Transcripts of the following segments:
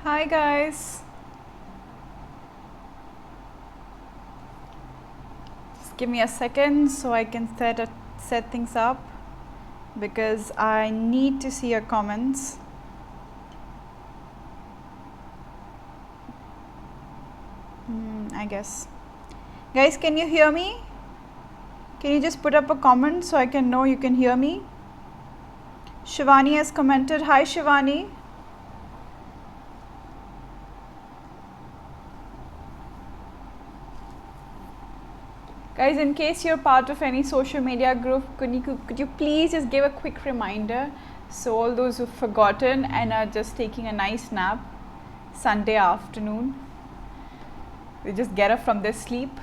Hi guys. Just give me a second so I can set things up because I need to see your comments. I guess. Guys, can you hear me? Can you just put up a comment so I can know you can hear me? Shivani has commented. Hi Shivani. Guys, in case you're part of any social media group, could you please just give a quick reminder so all those who've forgotten and are just taking a nice nap Sunday afternoon, they just get up from their sleep.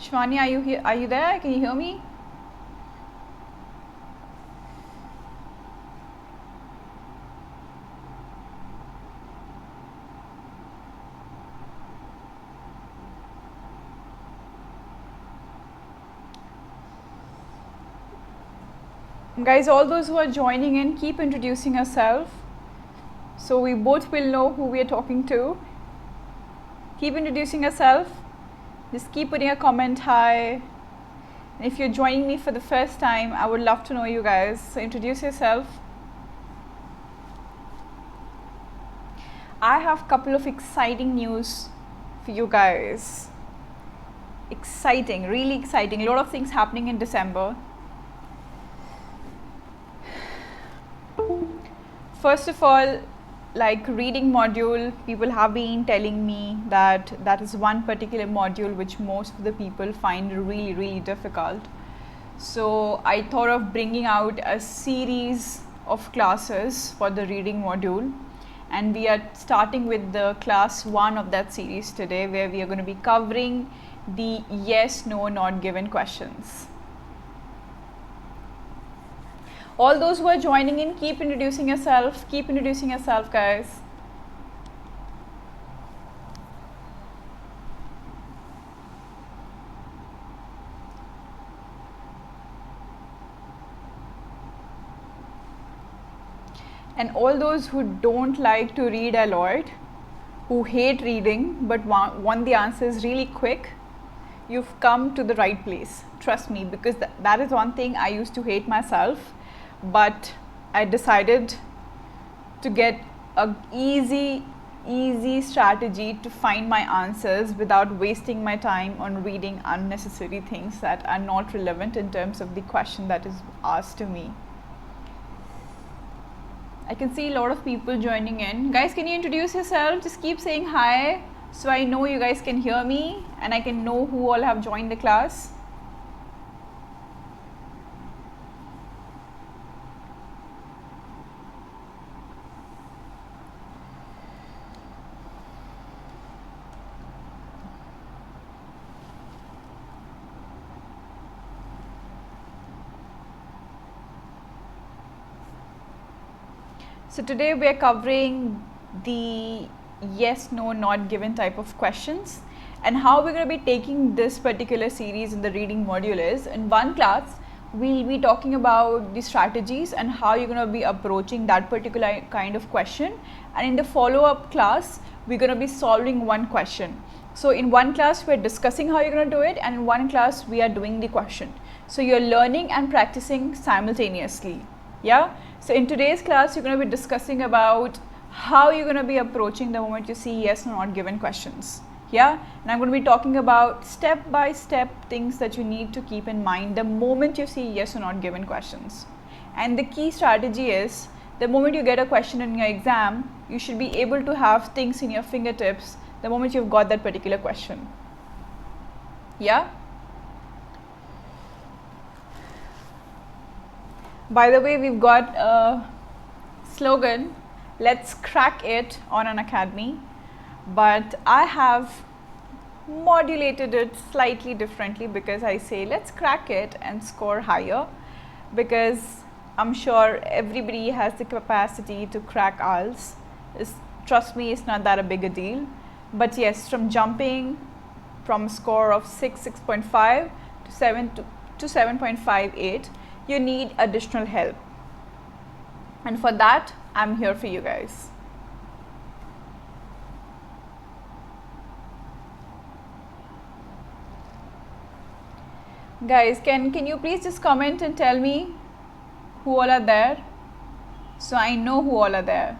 Shivani, are you here? Are you there? Can you hear me? Guys, all those who are joining in, keep introducing yourself so we both will know who we are talking to. Keep introducing yourself. Just keep putting a comment, hi. And if you're joining me for the first time, I would love to know you guys. So introduce yourself. I have a couple of exciting news for you guys. Exciting, really exciting. A lot of things happening in December. First of all, like reading module, people have been telling me that is one particular module which most of the people find really difficult. So I thought of bringing out a series of classes for the reading module, and we are starting with the class 1 of that series today, where we are going to be covering the yes, no, not given questions. All those who are joining in, keep introducing yourself. Keep introducing yourself, guys. And all those who don't like to read a lot, who hate reading but want the answers really quick, you've come to the right place. Trust me, because that is one thing I used to hate myself. But I decided to get a easy strategy to find my answers without wasting my time on reading unnecessary things that are not relevant in terms of the question that is asked to me. I can see a lot of people joining in. Guys, can you introduce yourself? Just keep saying hi so I know you guys can hear me and I can know who all have joined the class. So today we are covering the yes, no, not given type of questions, and how we're going to be taking this particular series in the reading module is, in one class we'll be talking about the strategies and how you're going to be approaching that particular kind of question, and in the follow-up class we're going to be solving one question. So in one class we're discussing how you're going to do it, and in one class we are doing the question. So you're learning and practicing simultaneously. Yeah. So in today's class, you're going to be discussing about how you're going to be approaching the moment you see yes or not given questions. Yeah. And I'm going to be talking about step-by-step things that you need to keep in mind the moment you see yes or not given questions. And the key strategy is, the moment you get a question in your exam, you should be able to have things in your fingertips the moment you've got that particular question. Yeah. By the way, we've got a slogan, let's crack it on Unacademy, but I have modulated it slightly differently because I say let's crack it and score higher, because I'm sure everybody has the capacity to crack IELTS. Trust me, it's not that a big a deal. But yes, from jumping from a score of 6.5 to to 7.58, you need additional help. And for that, I'm here for you guys. Guys, can you please just comment and tell me who all are there, so I know who all are there.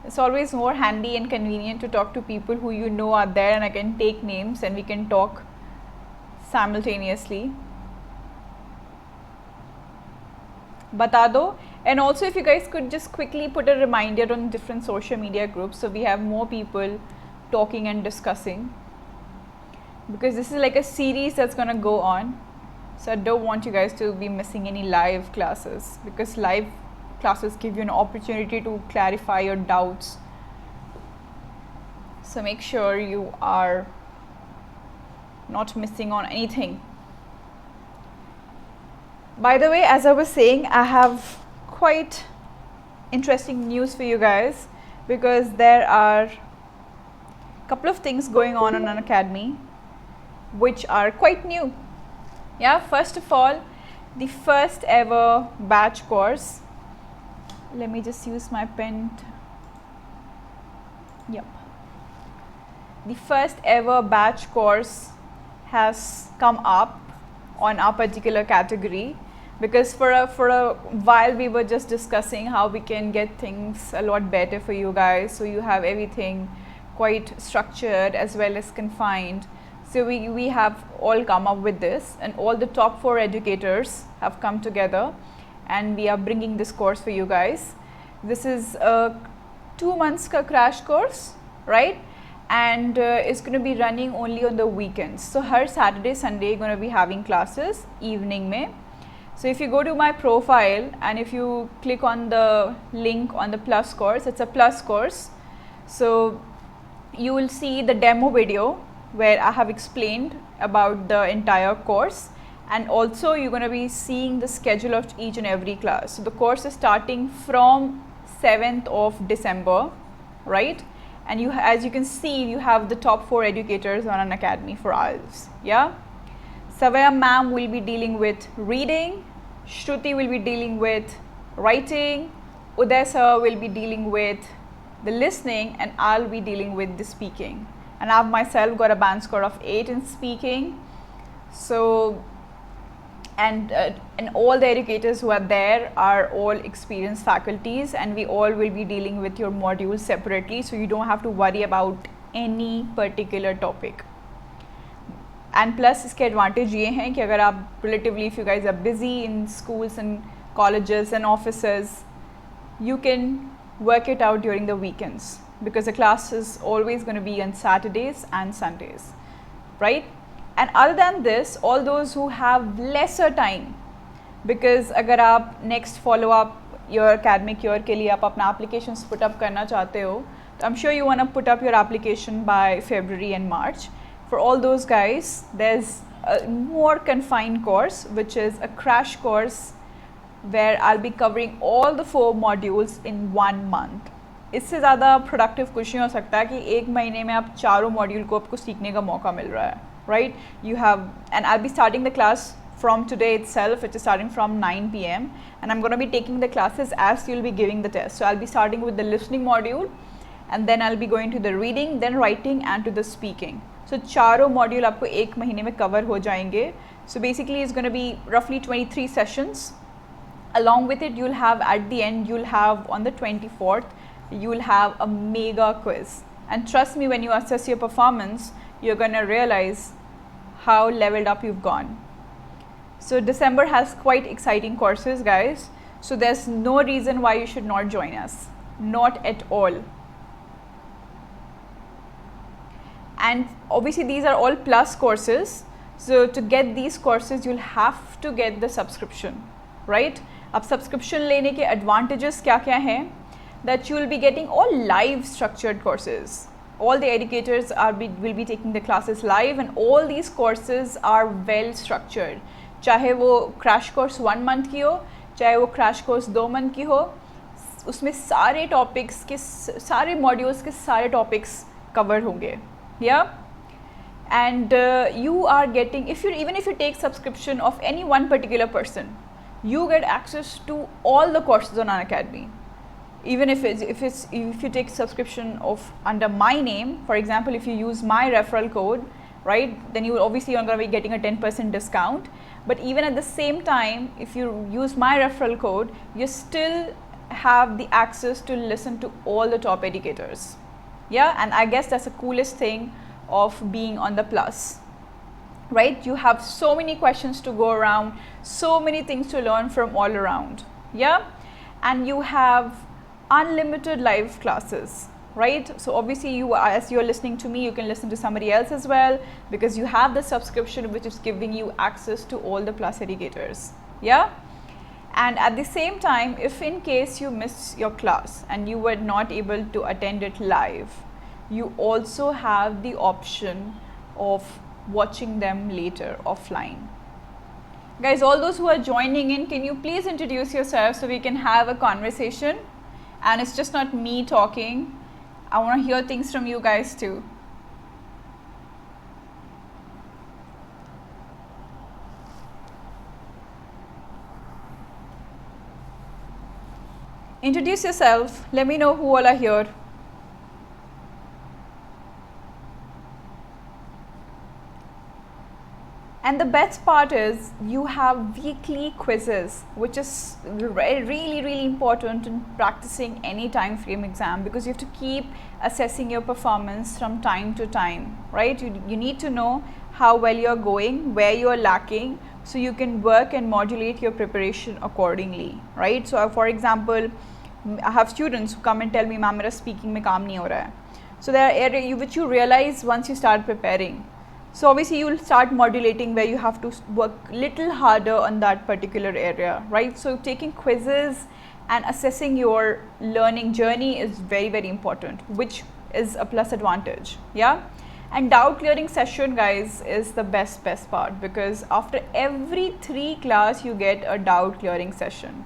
It's always more handy and convenient to talk to people who you know are there, and I can take names and we can talk simultaneously. Bata do. And also, if you guys could just quickly put a reminder on different social media groups, so we have more people talking and discussing, because this is like a series that's gonna go on. So I don't want you guys to be missing any live classes, because live classes give you an opportunity to clarify your doubts. So make sure you are not missing on anything. By the way, as I was saying, I have quite interesting news for you guys, because there are a couple of things going on Unacademy which are quite new. Yeah, first of all, the first ever batch course. Let me just use my pen. Yep. The first ever batch course has come up on our particular category, because for a while we were just discussing how we can get things a lot better for you guys, so you have everything quite structured as well as confined. So we have all come up with this, and all the top 4 educators have come together, and we are bringing this course for you guys. This is a 2 months ka crash course, right? And it's going to be running only on the weekends. So her Saturday, Sunday going to be having classes evening mein. So if you go to my profile and if you click on the link on the plus course, it's a plus course. So you will see the demo video where I have explained about the entire course, and also you're going to be seeing the schedule of each and every class. So the course is starting from 7th of December, right? And you, as you can see, you have the top 4 educators on Unacademy for IELTS. Yeah, Savaya ma'am will be dealing with reading, Shruti will be dealing with writing, Uday sir will be dealing with the listening, and I'll be dealing with the speaking. And I've myself got a band score of 8 in speaking. So and all the educators who are there are all experienced faculties, and we all will be dealing with your modules separately, so you don't have to worry about any particular topic. And plus इसके advantage ये हैं कि अगर आप relatively, if you guys are busy in schools and colleges and offices, you can work it out during the weekends, because the class is always going to be on Saturdays and Sundays, right? And other than this, all those who have lesser time, because अगर आप next follow up your academic year के लिए आप अपना applications put up करना चाहते हो, तो I'm sure you want to put up your application by February and March. For all those guys, there's a more confined course, which is a crash course where I'll be covering all the 4 modules in 1 month. इससे ज़्यादा productive कुछ नहीं हो सकता कि एक महीने में आप 4 module को आपको सीखने का मौका मिल रहा है, right? You have, and I'll be starting the class from today itself. It is starting from 9 p.m. and I'm going to be taking the classes as you'll be giving the test. So I'll be starting with the listening module, and then I'll be going to the reading, then writing, and to the speaking. So 4 module आपको एक महीने में cover हो जाएंगे. So basically it's going to be roughly 23 sessions. Along with it, you'll have at the end, you'll have on the 24th, you'll have a mega quiz. And trust me, when you assess your performance, you're going to realize how leveled up you've gone. So December has quite exciting courses, guys. So there's no reason why you should not join us. Not at all. And obviously these are all plus courses. So to get these courses, you'll have to get the subscription, right? अब subscription लेने के advantages क्या-क्या हैं? That you will be getting all live structured courses. All the educators will be taking the classes live, and all these courses are well structured. चाहे वो crash course 1 month की हो, चाहे वो crash course 2 month की हो, उसमें सारे topics के सारे modules के सारे topics cover होंगे. Yeah? and you are getting, even if you take subscription of any one particular person, you get access to all the courses on Unacademy. Even if you take subscription of under my name, for example, if you use my referral code, right, then you obviously are going to be getting a 10% discount. But even at the same time, if you use my referral code, you still have the access to listen to all the top educators. Yeah, and I guess that's the coolest thing of being on the Plus, right? You have so many questions to go around, so many things to learn from all around. Yeah, and you have unlimited live classes, right? So obviously you, as you're listening to me, you can listen to somebody else as well, because you have the subscription which is giving you access to all the Plus educators. Yeah, and at the same time, if in case you miss your class and you were not able to attend it live, you also have the option of watching them later offline. Guys, all those who are joining in, can you please introduce yourself so we can have a conversation? And it's just not me talking. I want to hear things from you guys too. Introduce yourself. Let me know who all are here. And the best part is you have weekly quizzes, which is really important in practicing any time frame exam, because you have to keep assessing your performance from time to time, right? You need to know how well you're going, where you're lacking, so you can work and modulate your preparation accordingly, right? So for example, I have students who come and tell me, ma'am, mera speaking mein kaam nahi ho raha hai. So there are areas which you realize once you start preparing. So obviously you will start modulating where you have to work little harder on that particular area, right? So taking quizzes and assessing your learning journey is very important, which is a plus advantage. Yeah, and doubt clearing session, guys, is the best part, because after every 3 class you get a doubt clearing session,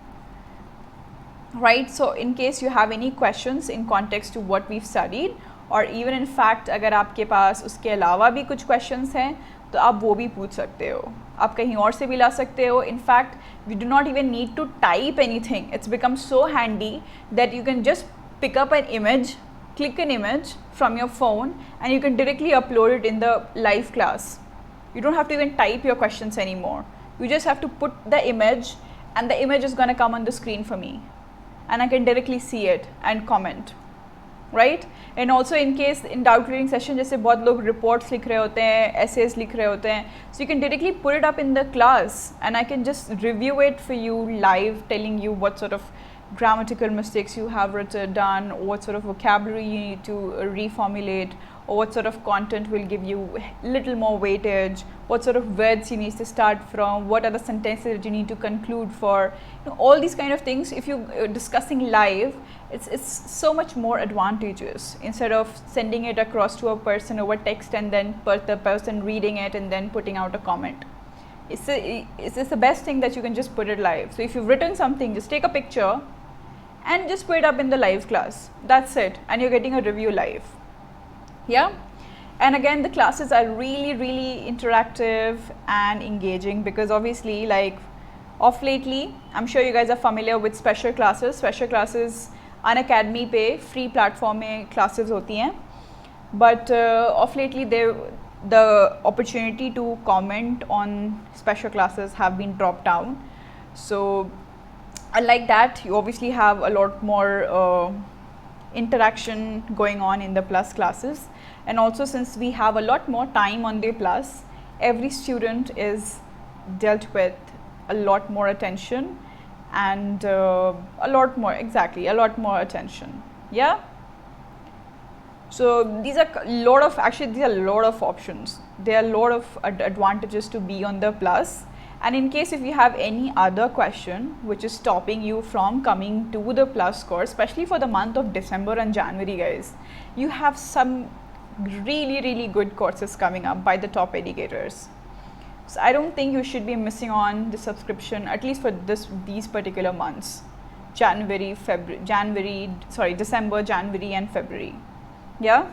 right? So in case you have any questions in context to what we've studied, और even in fact अगर आपके पास उसके अलावा भी कुछ questions हैं तो आप वो भी पूछ सकते हो, आप कहीं और से भी ला सकते हो. In fact we do not even need to type anything. It's become so handy that you can just pick up an image, click an image from your phone, and you can directly upload it in the live class. You don't have to even type your questions anymore. You just have to put the image, and the image is going to come on the screen for me, and I can directly see it and comment. Right? And also in case in doubt clearing session, जैसे बहुत लोग reports लिख रहे होते हैं, essays लिख रहे होते हैं, so you can directly put it up in the class, and I can just review it for you live, telling you what sort of grammatical mistakes you have done, what sort of vocabulary you need to reformulate, or what sort of content will give you little more weightage, what sort of words you need to start from, what are the sentences that you need to conclude for, all these kind of things. If you're discussing live, it's so much more advantageous instead of sending it across to a person over text and then the person reading it and then putting out a comment. It's the best thing that you can just put it live. So if you've written something, just take a picture and just put it up in the live class. That's it, and you're getting a review live. Yeah, and again, the classes are really interactive and engaging, because obviously, like of lately, I'm sure you guys are familiar with special classes. Special classes Unacademy पे free platform में classes होती हैं, but of lately the opportunity to comment on special classes have been dropped down. So unlike that, you obviously have a lot more interaction going on in the Plus classes, and also since we have a lot more time on the Plus, every student is dealt with a lot more attention and a lot more attention. Yeah, so these are a lot of options. There are a lot of advantages to be on the Plus. And in case if you have any other question which is stopping you from coming to the Plus course, especially for the month of December and January, guys, you have some really good courses coming up by the top educators. So I don't think you should be missing on the subscription, at least for these particular months, December, January and February. Yeah.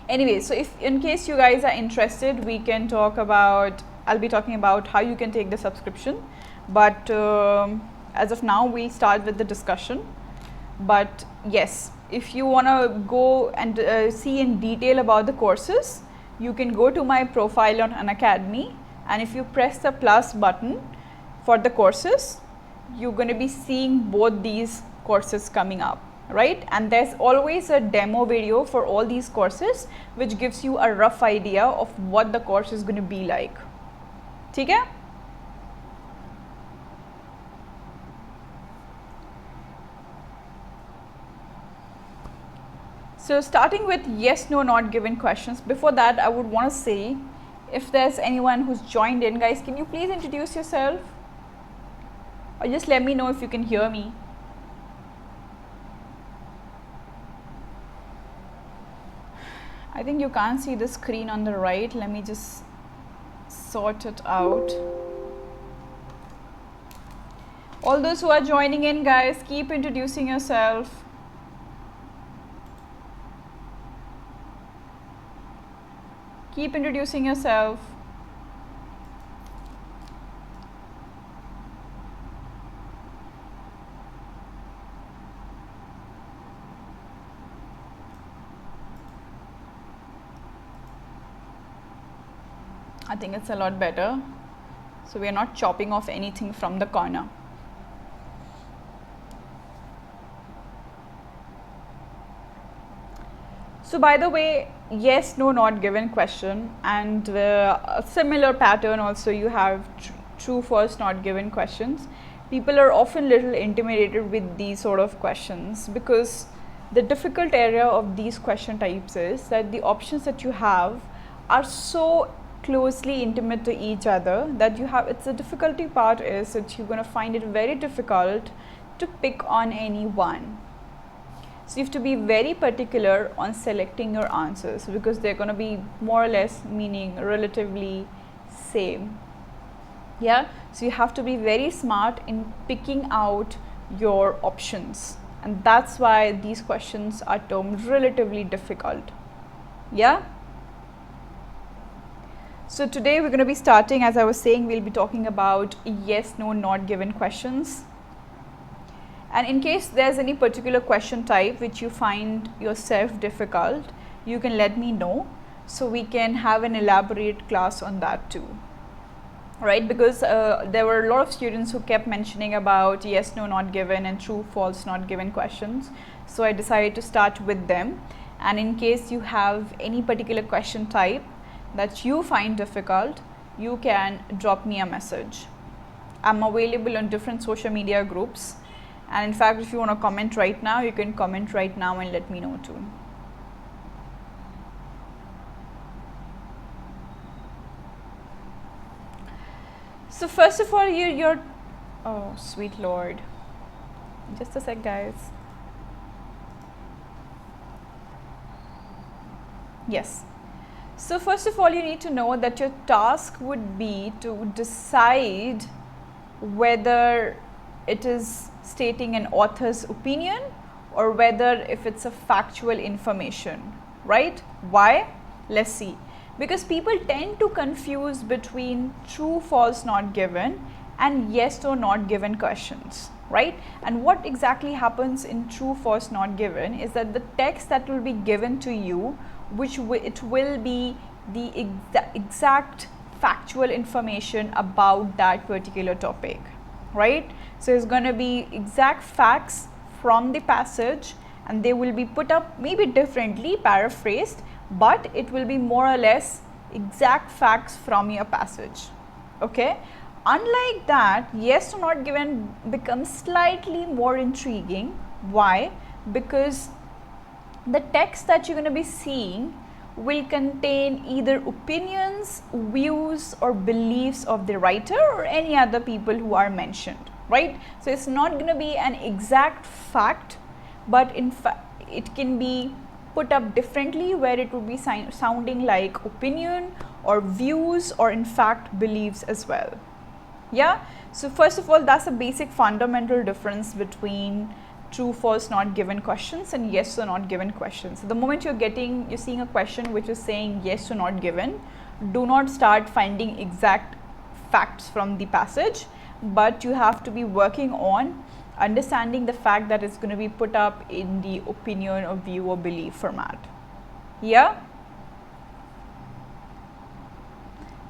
Anyway, so if in case you guys are interested, we can talk about, I'll be talking about how you can take the subscription, but as of now we'll start with the discussion. But yes, if you want to go and see in detail about the courses, you can go to my profile on Unacademy, and if you press the plus button for the courses, you're going to be seeing both these courses coming up, right? And there's always a demo video for all these courses which gives you a rough idea of what the course is going to be like. ठीक है? So starting with yes, no, not given questions. Before that, I would want to say, if there's anyone who's joined in, guys, can you please introduce yourself? Or just let me know if you can hear me. I think you can't see the screen on the right. Let me just sort it out. All those who are joining in, guys, keep introducing yourself. Keep introducing yourself. I think it's a lot better. So we are not chopping off anything from the corner. So by the way, yes, no, not given question, and a similar pattern also you have true, false, not given questions. People are often little intimidated with these sort of questions because the difficult area of these question types is that the options that you have are so closely intimate to each other that you have, it's the difficulty part is that you're going to find it very difficult to pick on any one. So you have to be very particular on selecting your answers because they're going to be more or less meaning relatively same. Yeah, so you have to be very smart in picking out your options, and that's why these questions are termed relatively difficult. Yeah. So today we're going to be starting, as I was saying, we'll be talking about yes, no, not given questions. And in case there's any particular question type which you find yourself difficult, you can let me know so we can have an elaborate class on that too. Right, because there were a lot of students who kept mentioning about yes, no, not given and true, false, not given questions. So I decided to start with them. And in case you have any particular question type that you find difficult, you can drop me a message. I'm available on different social media groups, and in fact if you want to comment right now, you can comment right now and let me know too. So first of all, you're oh sweet lord, just a sec guys. Yes. So first of all, you need to know that your task would be to decide whether it is stating an author's opinion or whether if it's a factual information, right? Why? Let's see. Because people tend to confuse between true, false, not given and yes or not given questions, right? And what exactly happens in true, false, not given is that the text that will be given to you, which it will be the exact factual information about that particular topic, right? So it's going to be exact facts from the passage, and they will be put up maybe differently, paraphrased, but it will be more or less exact facts from your passage. Okay, unlike that, yes or not given becomes slightly more intriguing. Why? Because the text that you're going to be seeing will contain either opinions, views or beliefs of the writer or any other people who are mentioned, right? So it's not going to be an exact fact, but in fact it can be put up differently where it would be sounding like opinion or views or in fact beliefs as well. Yeah, so first of all, that's a basic fundamental difference between true, false, not given questions and yes or not given questions. So the moment you're seeing a question which is saying yes or not given, do not start finding exact facts from the passage, but you have to be working on understanding the fact that it's going to be put up in the opinion or view or belief format. Yeah?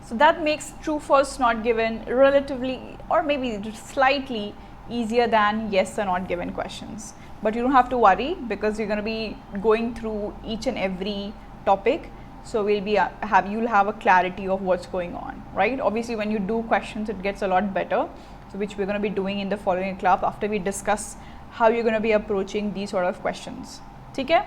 So that makes true, false, not given relatively or maybe slightly easier than yes or not given questions. But you don't have to worry because you're going to be going through each and every topic. So you'll have a clarity of what's going on, right? Obviously, when you do questions, it gets a lot better. So which we're going to be doing in the following class after we discuss how you're going to be approaching these sort of questions. Okay?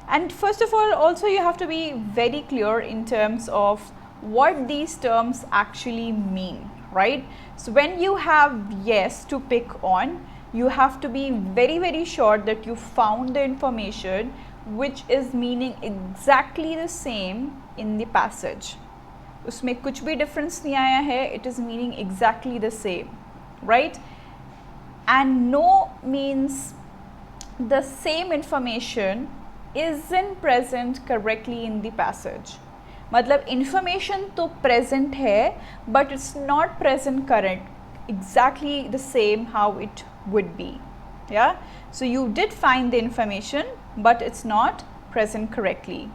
And first of all, also you have to be very clear in terms of what these terms actually mean, right? So when you have yes to pick on, you have to be very, very sure that you found the information which is meaning exactly the same in the passage. उसमें कुछ भी difference नहीं आया है, it is meaning exactly the same, right? And no means the same information isn't present correctly in the passage. मतलब information तो present है, but it's not present correct, exactly the same how it would be. Yeah, so you did find the information, but it's not present correctly.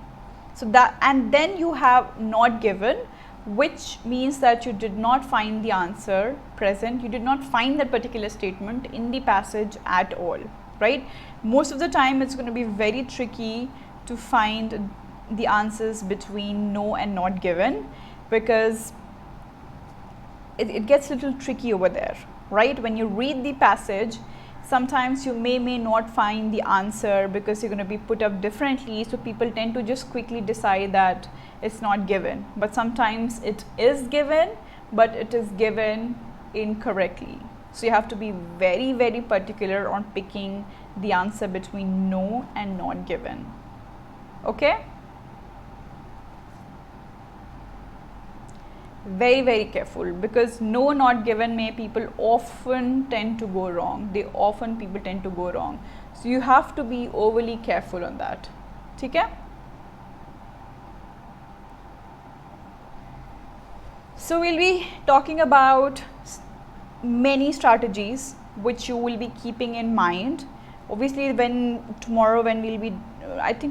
So that, and then you have not given, which means that you did not find the answer present, you did not find that particular statement in the passage at all, right? Most of the time it's going to be very tricky to find the answers between no and not given because it gets a little tricky over there, right? When you read the passage, sometimes you may not find the answer because you're going to be put up differently, so people tend to just quickly decide that it's not given. But sometimes it is given, but it is given incorrectly. So you have to be very, very particular on picking the answer between no and not given. Okay? Very, very careful because no, not given may people often tend to go wrong. People tend to go wrong. So you have to be overly careful on that. Okay? So we'll be talking about many strategies which you will be keeping in mind. Obviously, I think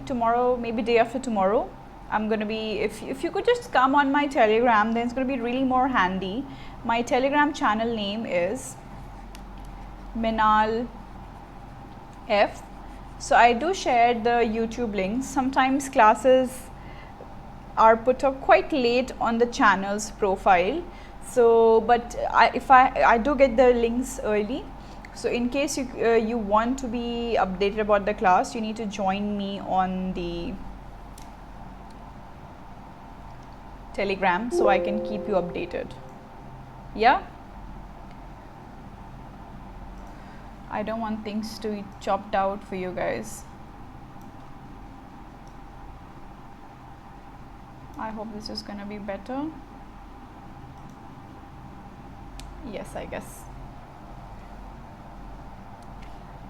tomorrow, maybe day after tomorrow, I'm going to be, if you could just come on my Telegram, then it's going to be really more handy. My Telegram channel name is Meenaal F. So I do share the YouTube links. Sometimes classes are put up quite late on the channel's profile. So, but I do get the links early. So in case you want to be updated about the class, you need to join me on the Telegram so I can keep you updated. Yeah? I don't want things to be chopped out for you guys. I hope this is gonna be better. Yes, I guess.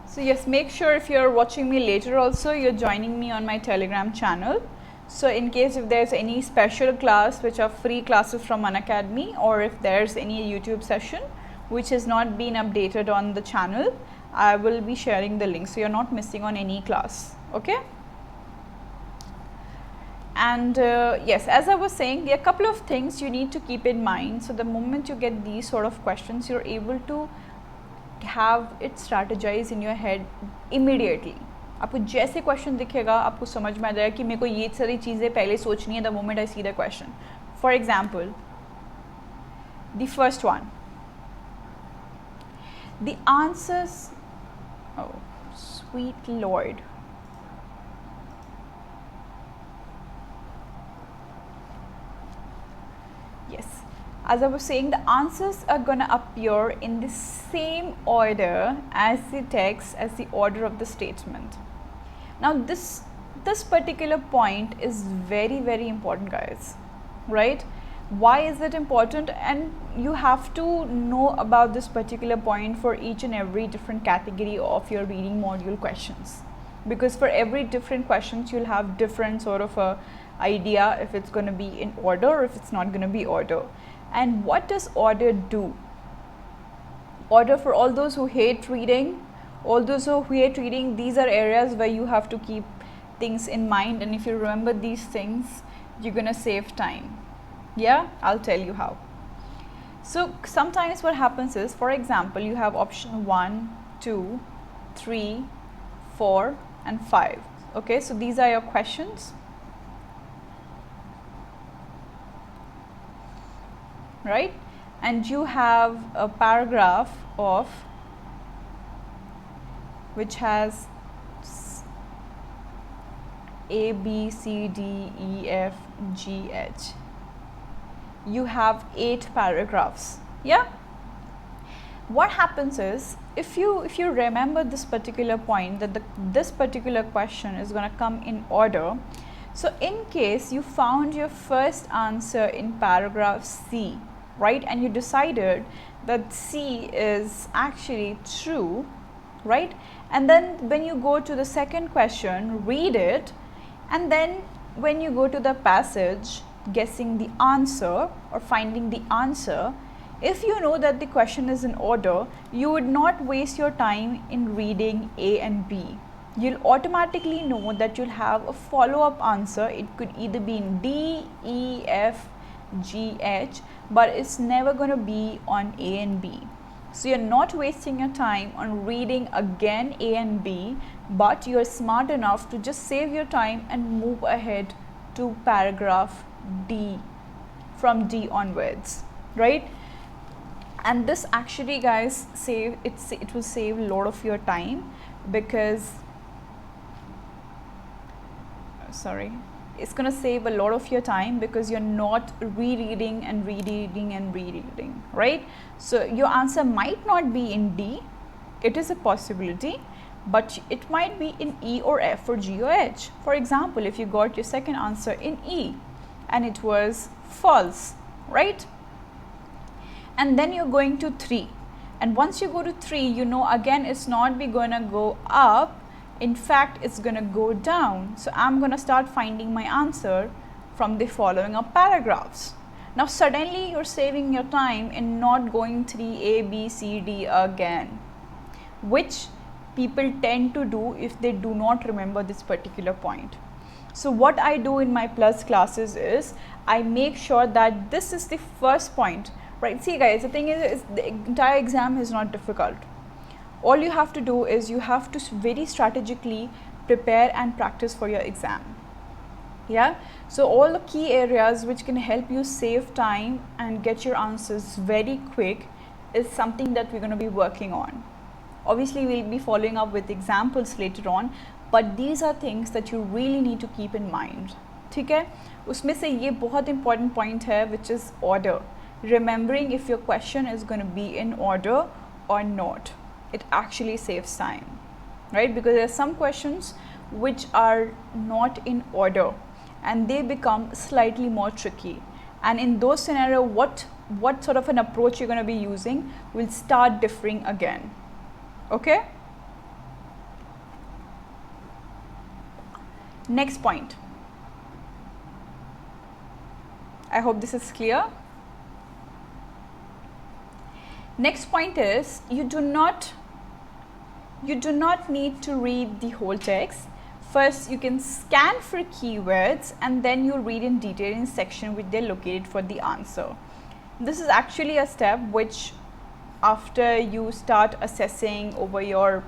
So yes, make sure if you're watching me later also, you're joining me on my Telegram channel. So in case if there's any special class which are free classes from Unacademy, or if there's any YouTube session which has not been updated on the channel, I will be sharing the link so you're not missing on any class. Okay? And yes, as I was saying, there are a couple of things you need to keep in mind. So the moment you get these sort of questions, you're able to have it strategized in your head immediately. आपको जैसे question दिखेगा आपको समझ में आ जाएगा कि मेरे को ये सारी चीज़ें पहले सोचनी है the moment I see the question. For example, the first one, the answers, oh sweet Lord, yes, as I was saying, the answers are gonna appear in the same order as the text, as the order of the statement. Now this particular point is very, very important, guys, right? Why is it important? And you have to know about this particular point for each and every different category of your reading module questions, because for every different questions you'll have different sort of a idea if it's going to be in order or if it's not going to be order. And what does order do? Order, for all those who hate reading, these are areas where you have to keep things in mind, and if you remember these things, you're gonna save time. Yeah, I'll tell you how. So sometimes what happens is, for example, you have option 1, 2, 3, 4 and 5. Okay, so these are your questions. Right? And you have a paragraph of which has A, B, C, D, E, F, G, H. You have 8 paragraphs. Yeah? What happens is, if you remember this particular point, that this particular question is going to come in order. So in case you found your first answer in paragraph C, right, and you decided that C is actually true, right, and then when you go to the second question, read it, and then when you go to the passage guessing the answer or finding the answer, if you know that the question is in order, you would not waste your time in reading A and B. You'll automatically know that you'll have a follow-up answer. It could either be in D, E, F, G, H, but it's never going to be on A and B. So you're not wasting your time on reading again A and B, but you're smart enough to just save your time and move ahead to paragraph D, from D onwards, right? And this actually, guys, it will save a lot of your time, because it's going to save a lot of your time because you're not rereading and rereading and rereading, right? So your answer might not be in D, it is a possibility, but it might be in E or F or G or H. For example, if you got your second answer in E and it was false, right? And then you're going to 3, and once you go to 3, you know again it's not going to go up, in fact it's going to go down. So I'm going to start finding my answer from the following up paragraphs. Now suddenly you're saving your time in not going 3A, B, C, D again, which people tend to do if they do not remember this particular point. So what I do in my plus classes is I make sure that this is the first point. Right, see guys, the thing is the entire exam is not difficult. All you have to do is you have to very strategically prepare and practice for your exam. Yeah, so all the key areas which can help you save time and get your answers very quick is something that we're going to be working on. Obviously we'll be following up with examples later on, but these are things that you really need to keep in mind. ठीक है, उसमें से ये बहुत important point है, which is order. Remembering if your question is going to be in order or not, it actually saves time, right? Because there are some questions which are not in order and they become slightly more tricky, and in those scenarios what sort of an approach you're going to be using will start differing again. Okay, next point, I hope this is clear. Next point is you do not need to read the whole text. First you can scan for keywords and then you read in detail in section which they're located for the answer. This is actually a step which, after you start assessing over your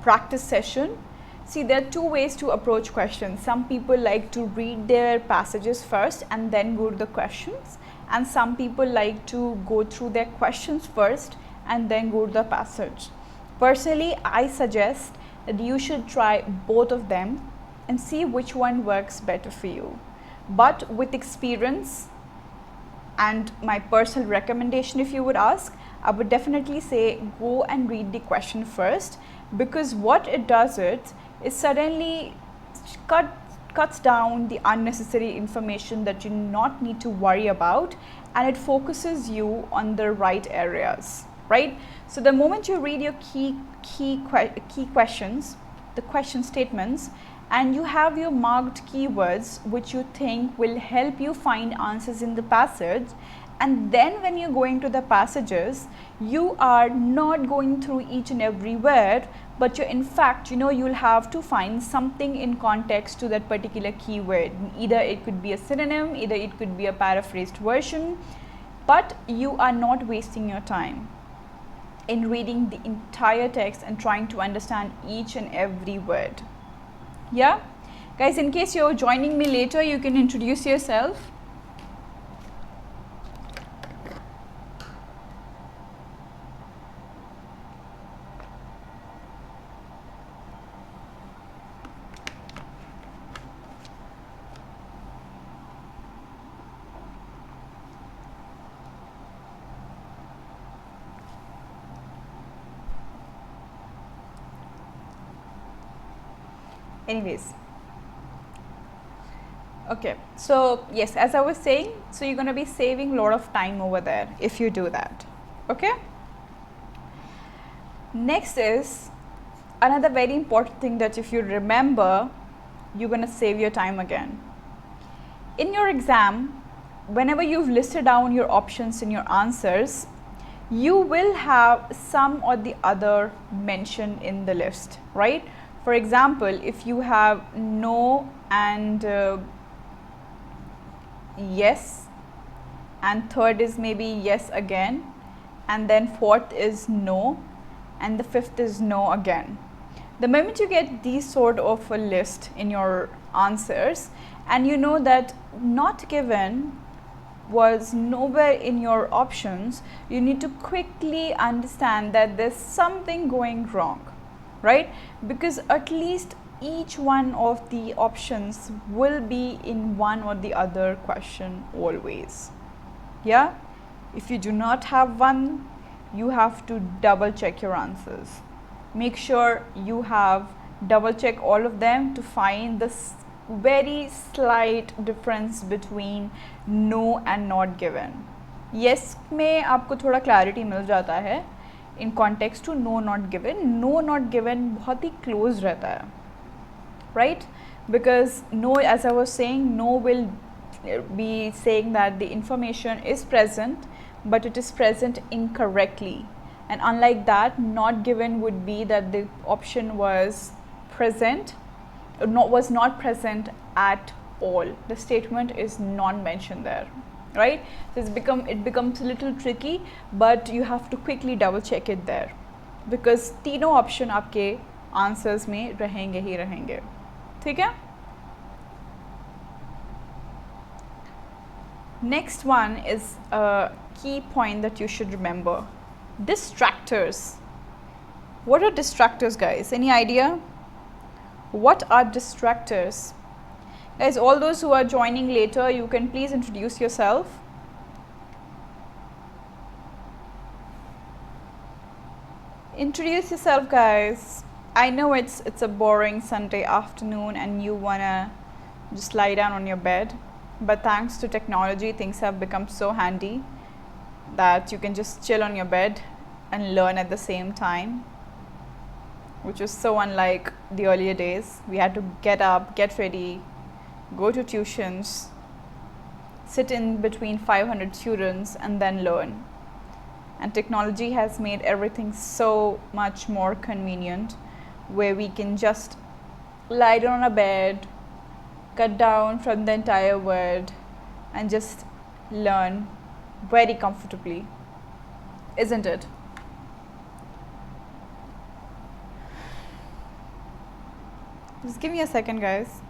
practice session, see, there are two ways to approach questions. Some people like to read their passages first and then go to the questions, and some people like to go through their questions first and then go to the passage. Personally, I suggest that you should try both of them and see which one works better for you. But with experience and my personal recommendation, if you would ask, I would definitely say go and read the question first, because what it does is suddenly cuts down the unnecessary information that you not need to worry about, and it focuses you on the right areas, right? So the moment you read your key questions, the question statements, and you have your marked keywords which you think will help you find answers in the passage, and then when you're going to the passages, you are not going through each and every word, but you're in fact, you'll have to find something in context to that particular keyword. Either it could be a synonym, either it could be a paraphrased version, but you are not wasting your time in reading the entire text and trying to understand each and every word. Yeah? Guys, in case you're joining me later, you can introduce yourself. Anyways, okay, so yes, as I was saying, so you're going to be saving a lot of time over there if you do that. Okay, next is another very important thing, that if you remember, you're going to save your time again. In your exam, whenever you've listed down your options in your answers, you will have some or the other mentioned in the list, right? For example, if you have no and yes, and third is maybe yes again, and then fourth is no, and the fifth is no again. The moment you get these sort of a list in your answers, and you know that not given was nowhere in your options, you need to quickly understand that there's something going wrong, right? Because at least each one of the options will be in one or the other question always. Yeah, if you do not have one, you have to double check your answers. Make sure you have double check all of them to find this very slight difference between no and not given. Yes में आपको थोड़ा clarity मिल जाता है in context to no not given. No not given बहुत ही close रहता है, right? Because no, as I was saying, no will be saying that the information is present, but it is present incorrectly. And unlike that, not given would be that the option was present, was not present at all. The statement is not mentioned there, right? So it becomes a little tricky, but you have to quickly double check it there, because तीनों option आपके answers में रहेंगे ही रहेंगे. ठीक है? Next one is a key point that you should remember. Distractors. What are distractors, guys? Any idea? What are distractors? Guys, all those who are joining later, you can please introduce yourself. Introduce yourself, guys. I know it's a boring Sunday afternoon and you wanna just lie down on your bed, but thanks to technology, things have become so handy that you can just chill on your bed and learn at the same time, which was so unlike the earlier days. We had to get up, get ready, go to tuitions, sit in between 500 students and then learn. And technology has made everything so much more convenient, where we can just lie down on a bed, cut down from the entire word and just learn very comfortably, isn't it? Just give me a second, guys.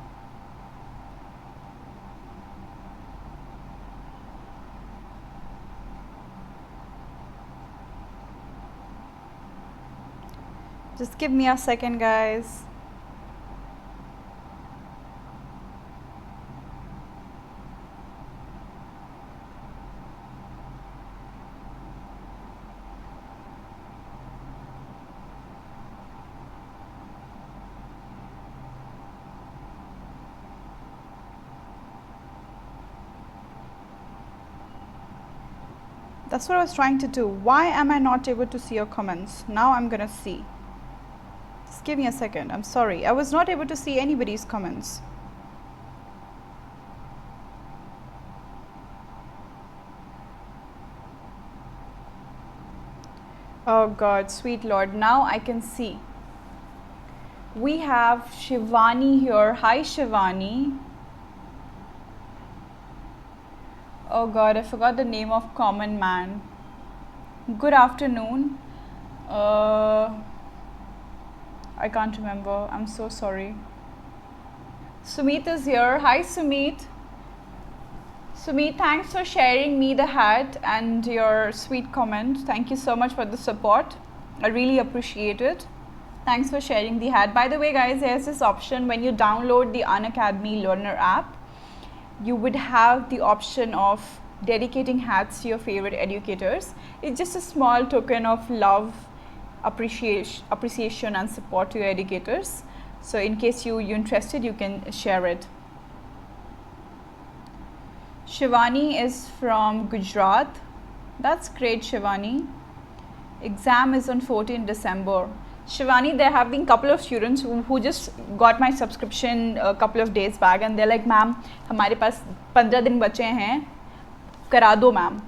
Just give me a second, guys. That's what I was trying to do. Why am I not able to see your comments? Now I'm gonna see. Just give me a second. I'm sorry. I was not able to see anybody's comments. Oh God, sweet Lord. Now I can see. We have Shivani here. Hi, Shivani. Oh God, I forgot the name of common man. Good afternoon. I can't remember. I'm so sorry. Sumit is here. Hi, Sumit. Sumit, thanks for sharing me the hat and your sweet comment. Thank you so much for the support. I really appreciate it. Thanks for sharing the hat. By the way, guys, there's this option when you download the Unacademy Learner app. You would have the option of dedicating hats to your favorite educators. It's just a small token of love, appreciation and support to your educators. So in case you're interested, you can share it. Shivani is from Gujarat. That's great, Shivani. Exam is on 14 December. Shivani, there have been a couple of students who just got my subscription a couple of days back and they're like, ma'am, हमारे पास 15 दिन बचे हैं, करा दो ma'am.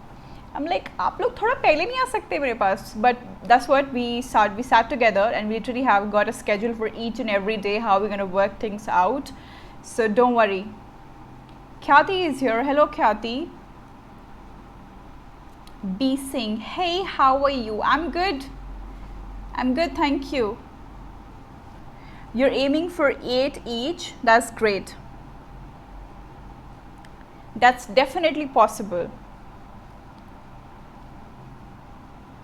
I'm like, आप लोग थोड़ा पहले नहीं आ सकते मेरे पास? But that's what we sat together and we literally have got a schedule for each and every day how we're going to work things out. So don't worry. Khyati is here. Hello, Khyati. B Singh. Hey, how are you? I'm good. I'm good, thank you. You're aiming for 8 each. That's great. That's definitely possible.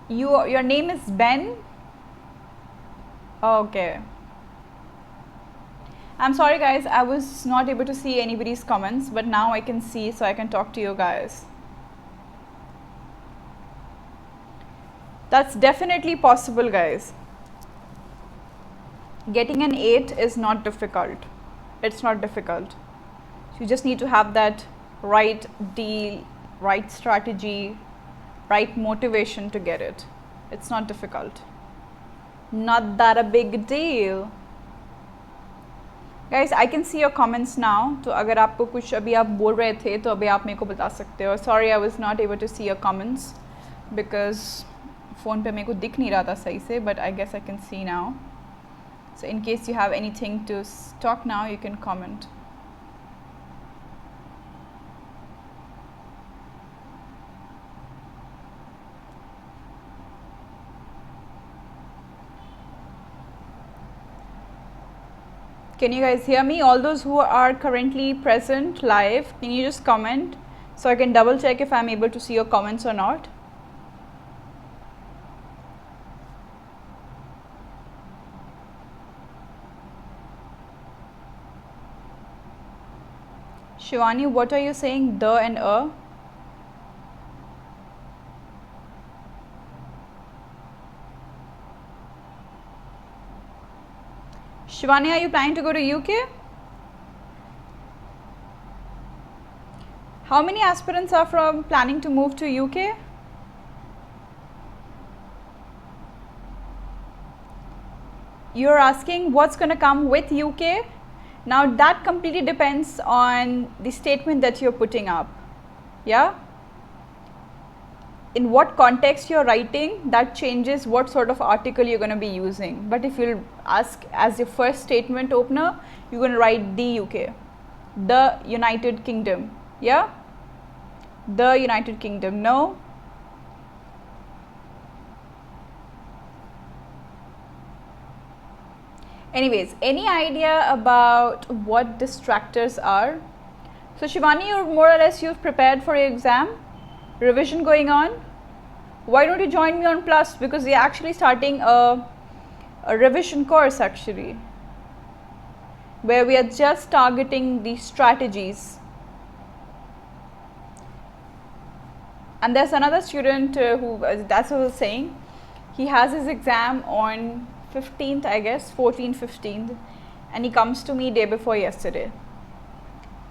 Your name is Ben? Okay. I'm sorry guys, I was not able to see anybody's comments, but now I can see, so I can talk to you guys. That's definitely possible, guys. Getting an 8 is not difficult. It's not difficult. You just need to have that right deal, right strategy, right motivation to get it. It's not difficult. Not that a big deal. Guys, I can see your comments now. तो अगर आपको कुछ अभी आप बोल रहे थे तो अभी आप मेरे को बता सकते हो. Sorry, I was not able to see your comments because phone पे मेरे को दिख नहीं रहा था सही से, but I guess I can see now. So in case you have anything to talk now, you can comment. Can you guys hear me? All those who are currently present live, can you just comment so I can double check if I'm able to see your comments or not? Shivani, what are you saying? The and a? Shivani, are you planning to go to UK? How many aspirants are planning to move to UK? You're asking what's going to come with UK? Now that completely depends on the statement that you're putting up. Yeah? In what context you're writing, that changes what sort of article you're going to be using. But if you'll ask as your first statement opener, you're going to write the UK, the United Kingdom. Yeah? The United Kingdom. No? Anyways, any idea about what distractors are? So Shivani, you're more or less, you've prepared for your exam, revision going on. Why don't you join me on Plus? Because we're actually starting a revision course actually, where we are just targeting the strategies. And there's another student who, that's what I was saying, he has his exam on 15th, I guess, 14th, 15th, and he comes to me day before yesterday.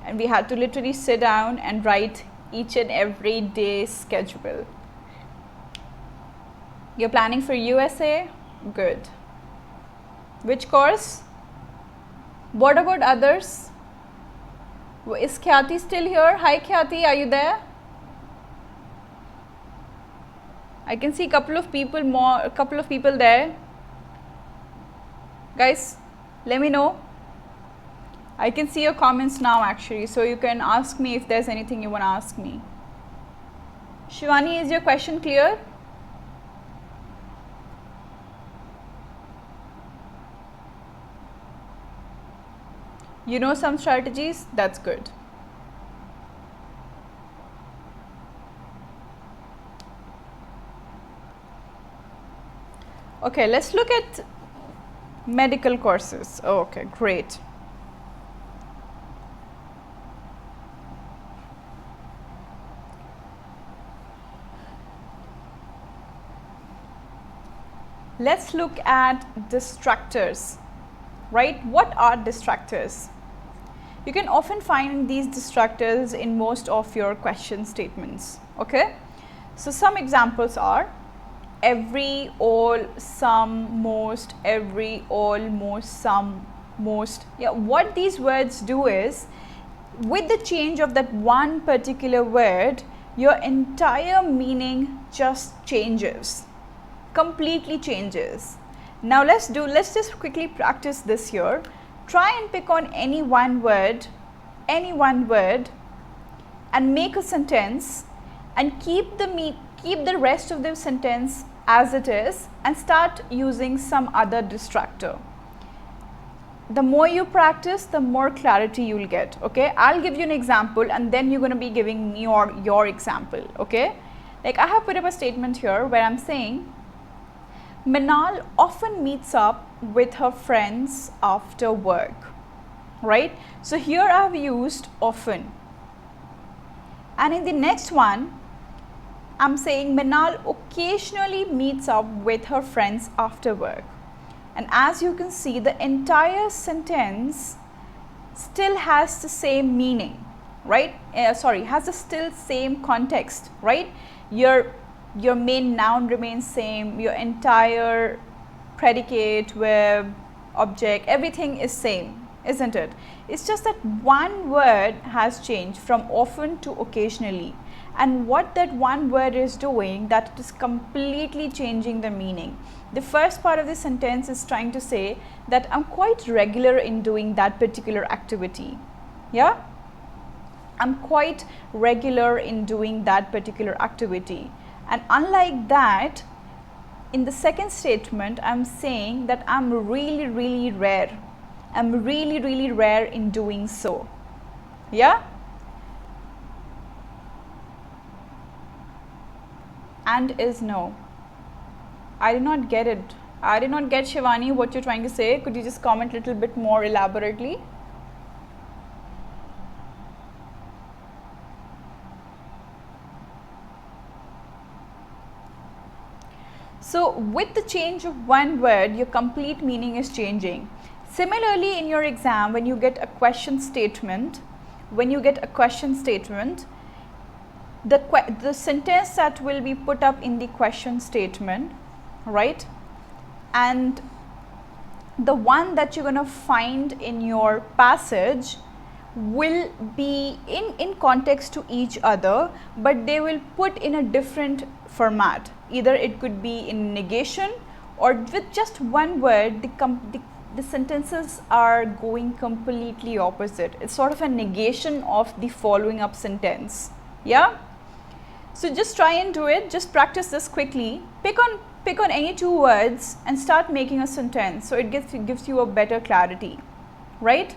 And we had to literally sit down and write each and every day's schedule. You're planning for USA? Good. Which course? What about others? Is Khyati still here? Hi Khyati, are you there? I can see a couple of people there. Guys, let me know. I can see your comments now actually, so you can ask me if there's anything you want to ask me. Shivani, is your question clear? You know some strategies? That's good. Okay, let's look at medical courses. Oh, okay, great. Let's look at distractors, right? What are distractors? You can often find these distractors in most of your question statements, okay? So some examples are every, all, some, most, every, all, most, some, most. Yeah, what these words do is, with the change of that one particular word, your entire meaning just changes, completely changes. Now let's just quickly practice this here. Try and pick on any one word and make a sentence and keep the rest of the sentence as it is and start using some other distractor. The more you practice, the more clarity you will get, okay? I'll give you an example and then you're going to be giving me your example, okay? Like I have put up a statement here where I'm saying, Meenaal often meets up with her friends after work, right? So here I have used often. And in the next one, I'm saying Meenaal occasionally meets up with her friends after work. And as you can see, the entire sentence still has the same meaning, right? Has the still same context, right? Your main noun remains same, your entire predicate, verb, object, everything is same, isn't it? It's just that one word has changed from often to occasionally. And what that one word is doing, that it is completely changing the meaning. The first part of the sentence is trying to say that I'm quite regular in doing that particular activity. Yeah? I'm quite regular in doing that particular activity. And unlike that, in the second statement, I'm saying that I'm really, really rare. I'm really, really rare in doing so. Yeah? And is no. I did not get it. I did not get, Shivani, what you're trying to say. Could you just comment a little bit more elaborately? So with the change of one word, your complete meaning is changing. Similarly, in your exam, when you get a question statement, the sentence that will be put up in the question statement, right? And the one that you're going to find in your passage will be in context to each other, but they will put in a different format. Either it could be in negation, or with just one word, the sentences are going completely opposite. It's sort of a negation of the following up sentence. Yeah? So just try and do it. Just practice this quickly. Pick on any two words and start making a sentence, so it gives you a better clarity, right?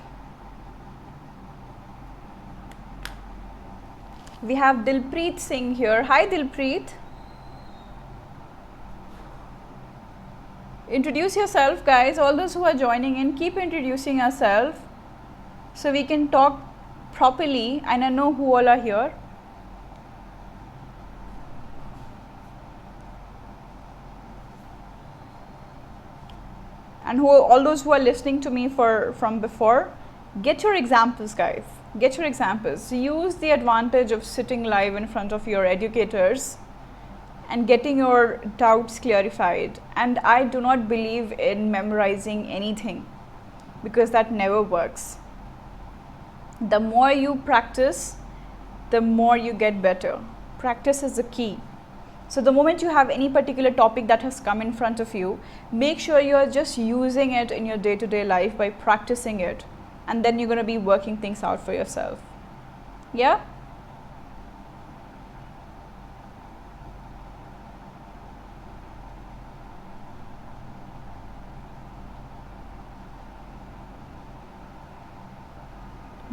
We have Dilpreet Singh here. Hi Dilpreet. Introduce yourself, guys. All those who are joining in, keep introducing yourself so we can talk properly and I know who all are here. And all those who are listening to me from before, get your examples, guys. Get your examples. Use the advantage of sitting live in front of your educators and getting your doubts clarified. And I do not believe in memorizing anything, because that never works. The more you practice, the more you get better. Practice is the key. So the moment you have any particular topic that has come in front of you, make sure you are just using it in your day-to-day life by practicing it, and then you're going to be working things out for yourself. Yeah?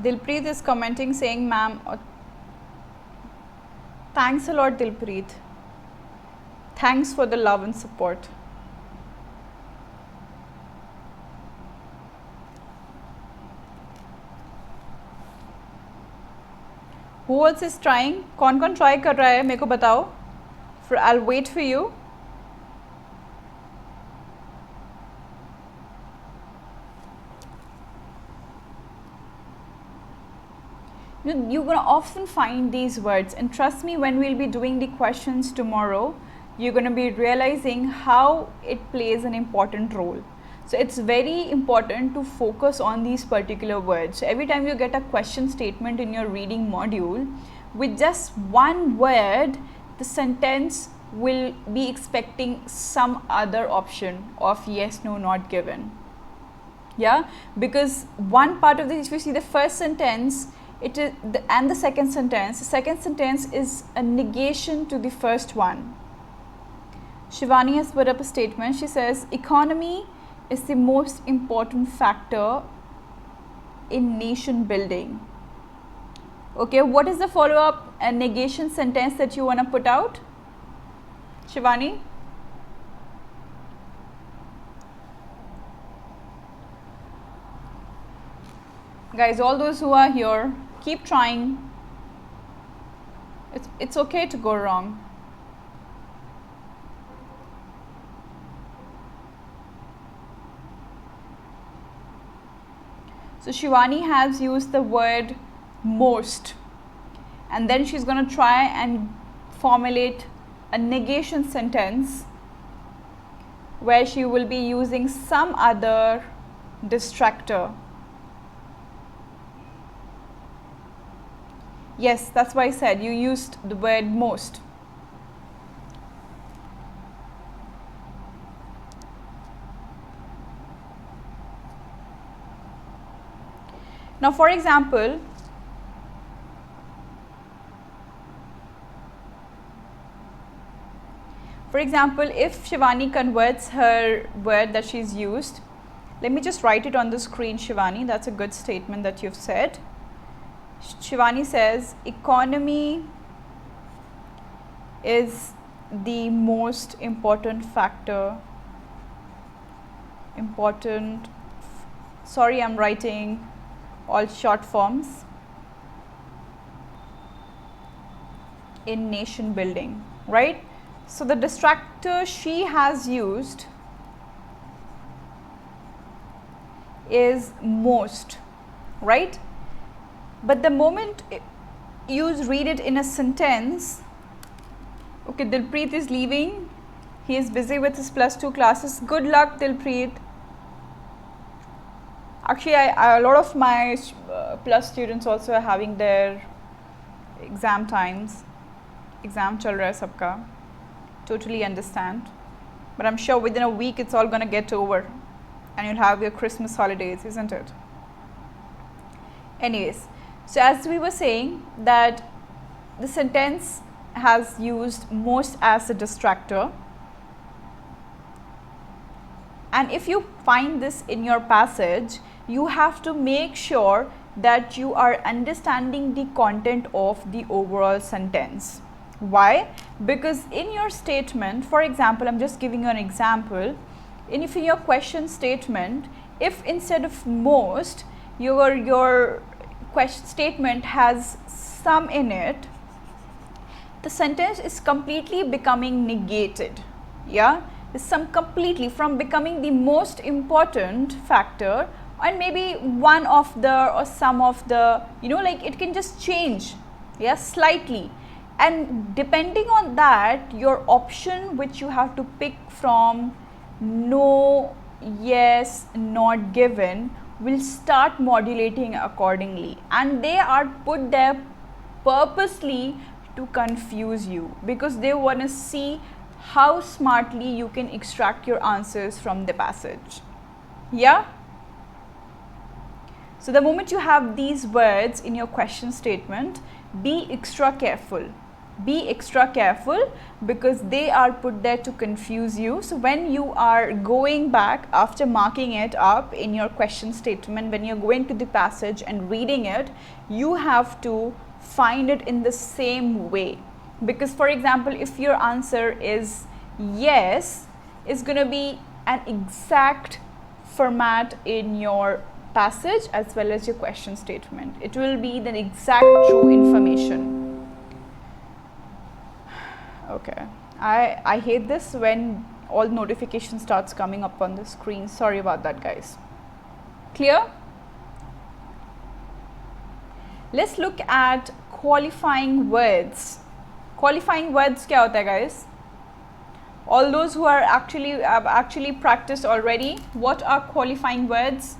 Dilpreet is commenting saying, ma'am, thanks a lot, Dilpreet. Thanks for the love and support. Who else is trying? कौन try कर रहा है? मेरे को बताओ. I'll wait for you. You're going to often find these words, and trust me, when we'll be doing the questions tomorrow, you're going to be realizing how it plays an important role. So it's very important to focus on these particular words. So every time you get a question statement in your reading module, with just one word, the sentence will be expecting some other option of yes, no, not given. Yeah, because one part of this, if you see the first sentence, it is and the second sentence is a negation to the first one. Shivani has put up a statement. She says, economy is the most important factor in nation building. Okay, what is the follow-up negation sentence that you want to put out, Shivani? Guys, all those who are here, keep trying. It's okay to go wrong. So Shivani has used the word most, and then she's going to try and formulate a negation sentence where she will be using some other distractor. Yes, that's why I said you used the word most. Now, for example, if Shivani converts her word that she's used, let me just write it on the screen, Shivani. That's a good statement that you've said. Shivani says, economy is the most important factor. Sorry, I'm writing all short forms. In nation building, right? So the distractor she has used is most, right? But the moment you read it in a sentence, okay, Dilpreet is leaving. He is busy with his +2 classes. Good luck, Dilpreet. Actually, a lot of my plus students also are having their exam times. Exam chal raha hai sabka. Totally understand. But I'm sure within a week it's all going to get over and you'll have your Christmas holidays, isn't it? Anyways, so as we were saying that the sentence has used most as a distractor, and if you find this in your passage, you have to make sure that you are understanding the content of the overall sentence. Why? Because in your statement, for example, I'm just giving you an example, in your question statement, if instead of most, your question statement has some in it, the sentence is completely becoming negated. Yeah, some completely from becoming the most important factor, and maybe one of the or some of the, like it can just change, yeah, slightly, And depending on that, your option which you have to pick from no, yes, not given will start modulating accordingly, and they are put there purposely to confuse you because they want to see how smartly you can extract your answers from the passage. Yeah? So the moment you have these words in your question statement, be extra careful. Be extra careful because they are put there to confuse you. So when you are going back after marking it up in your question statement, when you're going to the passage and reading it, you have to find it in the same way. Because for example, if your answer is yes, it's going to be an exact format in your passage as well as your question statement. It will be the exact true information. Okay, I hate this when all notification starts coming up on the screen. Sorry about that, guys. Clear? Let's look at qualifying words. Qualifying words क्या होता है, guys? All those who are actually practiced already, what are qualifying words?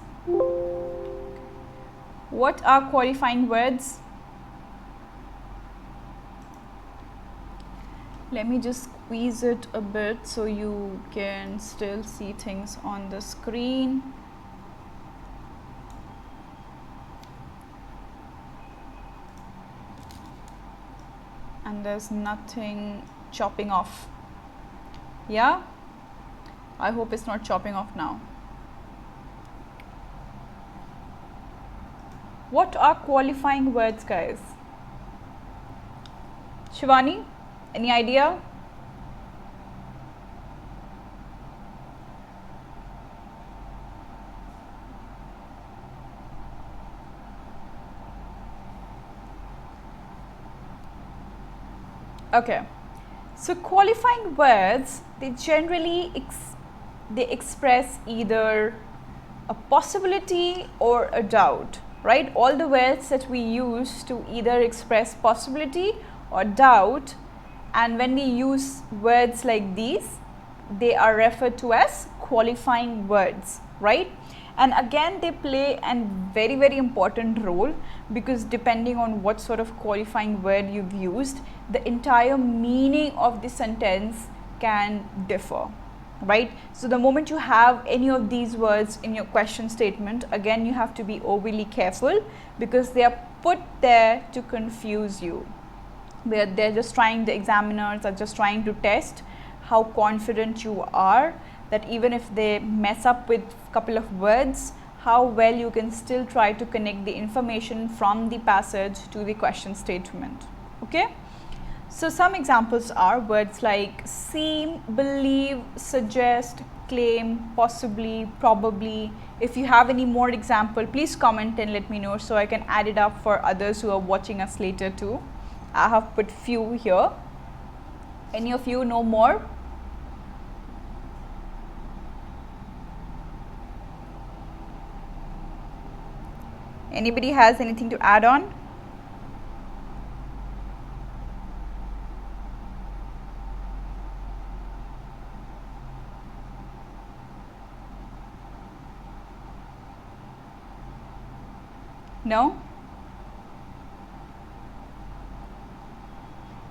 What are qualifying words? Let me just squeeze it a bit so you can still see things on the screen. And there's nothing chopping off. Yeah? I hope it's not chopping off now. What are qualifying words, guys? Shivani? Any idea? Okay, so qualifying words, they generally express either a possibility or a doubt, right? All the words that we use to either express possibility or doubt, and when we use words like these, they are referred to as qualifying words, right? And again, they play a very, very important role because depending on what sort of qualifying word you've used, the entire meaning of the sentence can differ, right? So the moment you have any of these words in your question statement, again, you have to be overly careful because they are put there to confuse you. They're just trying, the examiners are just trying to test how confident you are, that even if they mess up with a couple of words, how well you can still try to connect the information from the passage to the question statement. Okay? So some examples are words like seem, believe, suggest, claim, possibly, probably. If you have any more example, please comment and let me know so I can add it up for others who are watching us later too. I have put few here. Any of you know more? Anybody has anything to add on? No?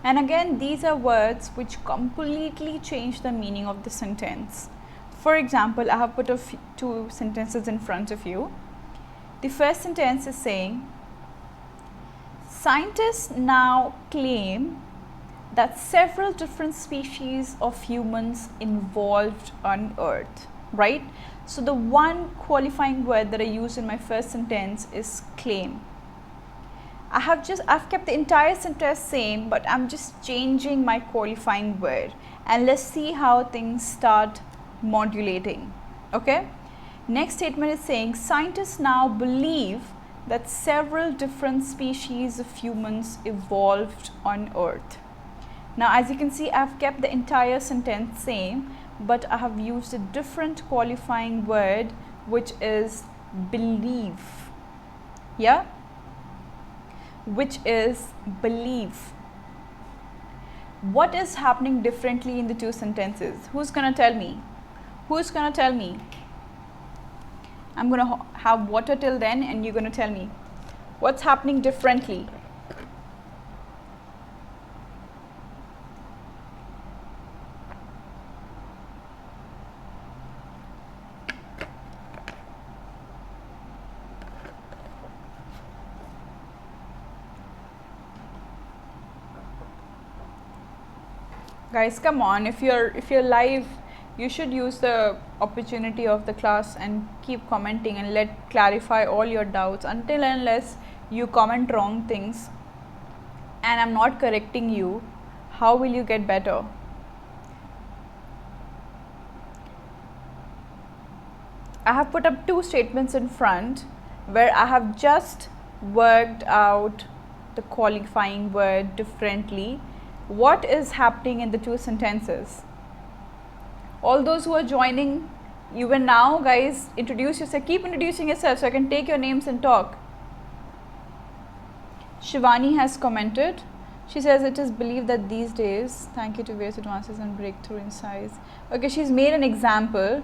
And again, these are words which completely change the meaning of the sentence. For example, I have put two sentences in front of you. The first sentence is saying, scientists now claim that several different species of humans involved on Earth, right? So the one qualifying word that I used in my first sentence is claim. I've kept the entire sentence same, but I'm just changing my qualifying word, and let's see how things start modulating. Okay? Next statement is saying scientists now believe that several different species of humans evolved on Earth. Now, as you can see, I've kept the entire sentence same, but I have used a different qualifying word, which is believe. Yeah? Which is believe. What is happening differently in the two sentences? Who's gonna tell me? Who's gonna tell me? I'm gonna have water till then, and you're gonna tell me what's happening differently. Guys, come on, if you're live, you should use the opportunity of the class and keep commenting and let clarify all your doubts. Until and unless you comment wrong things and I'm not correcting you, how will you get better? I have put up two statements in front where I have just worked out the qualifying word differently. What is happening in the two sentences? All those who are joining, you will now, guys, introduce yourself. Keep introducing yourself so I can take your names and talk. Shivani has commented. She says it is believed that these days, thank you to various advances and breakthrough in science. Okay, she's made an example.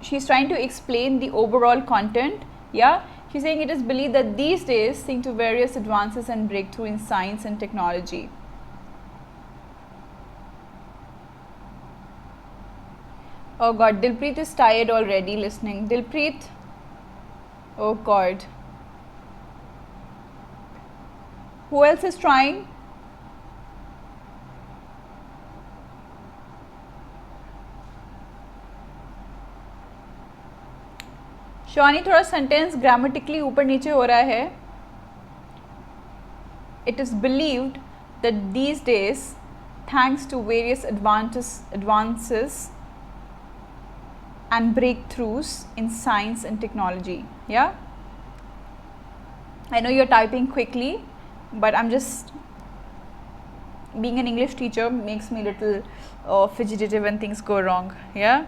She's trying to explain the overall content. Yeah, she's saying it is believed that these days, thanks to various advances and breakthrough in science and technology. Oh God, Dilpreet is tired already listening. Dilpreet, oh God. Who else is trying? Shivani, थोड़ा sentence grammatically ऊपर नीचे हो रहा है. It is believed that these days, thanks to various advances and breakthroughs in science and technology. Yeah, I know you're typing quickly, but I'm just, being an English teacher makes me a little fidgety when things go wrong. Yeah.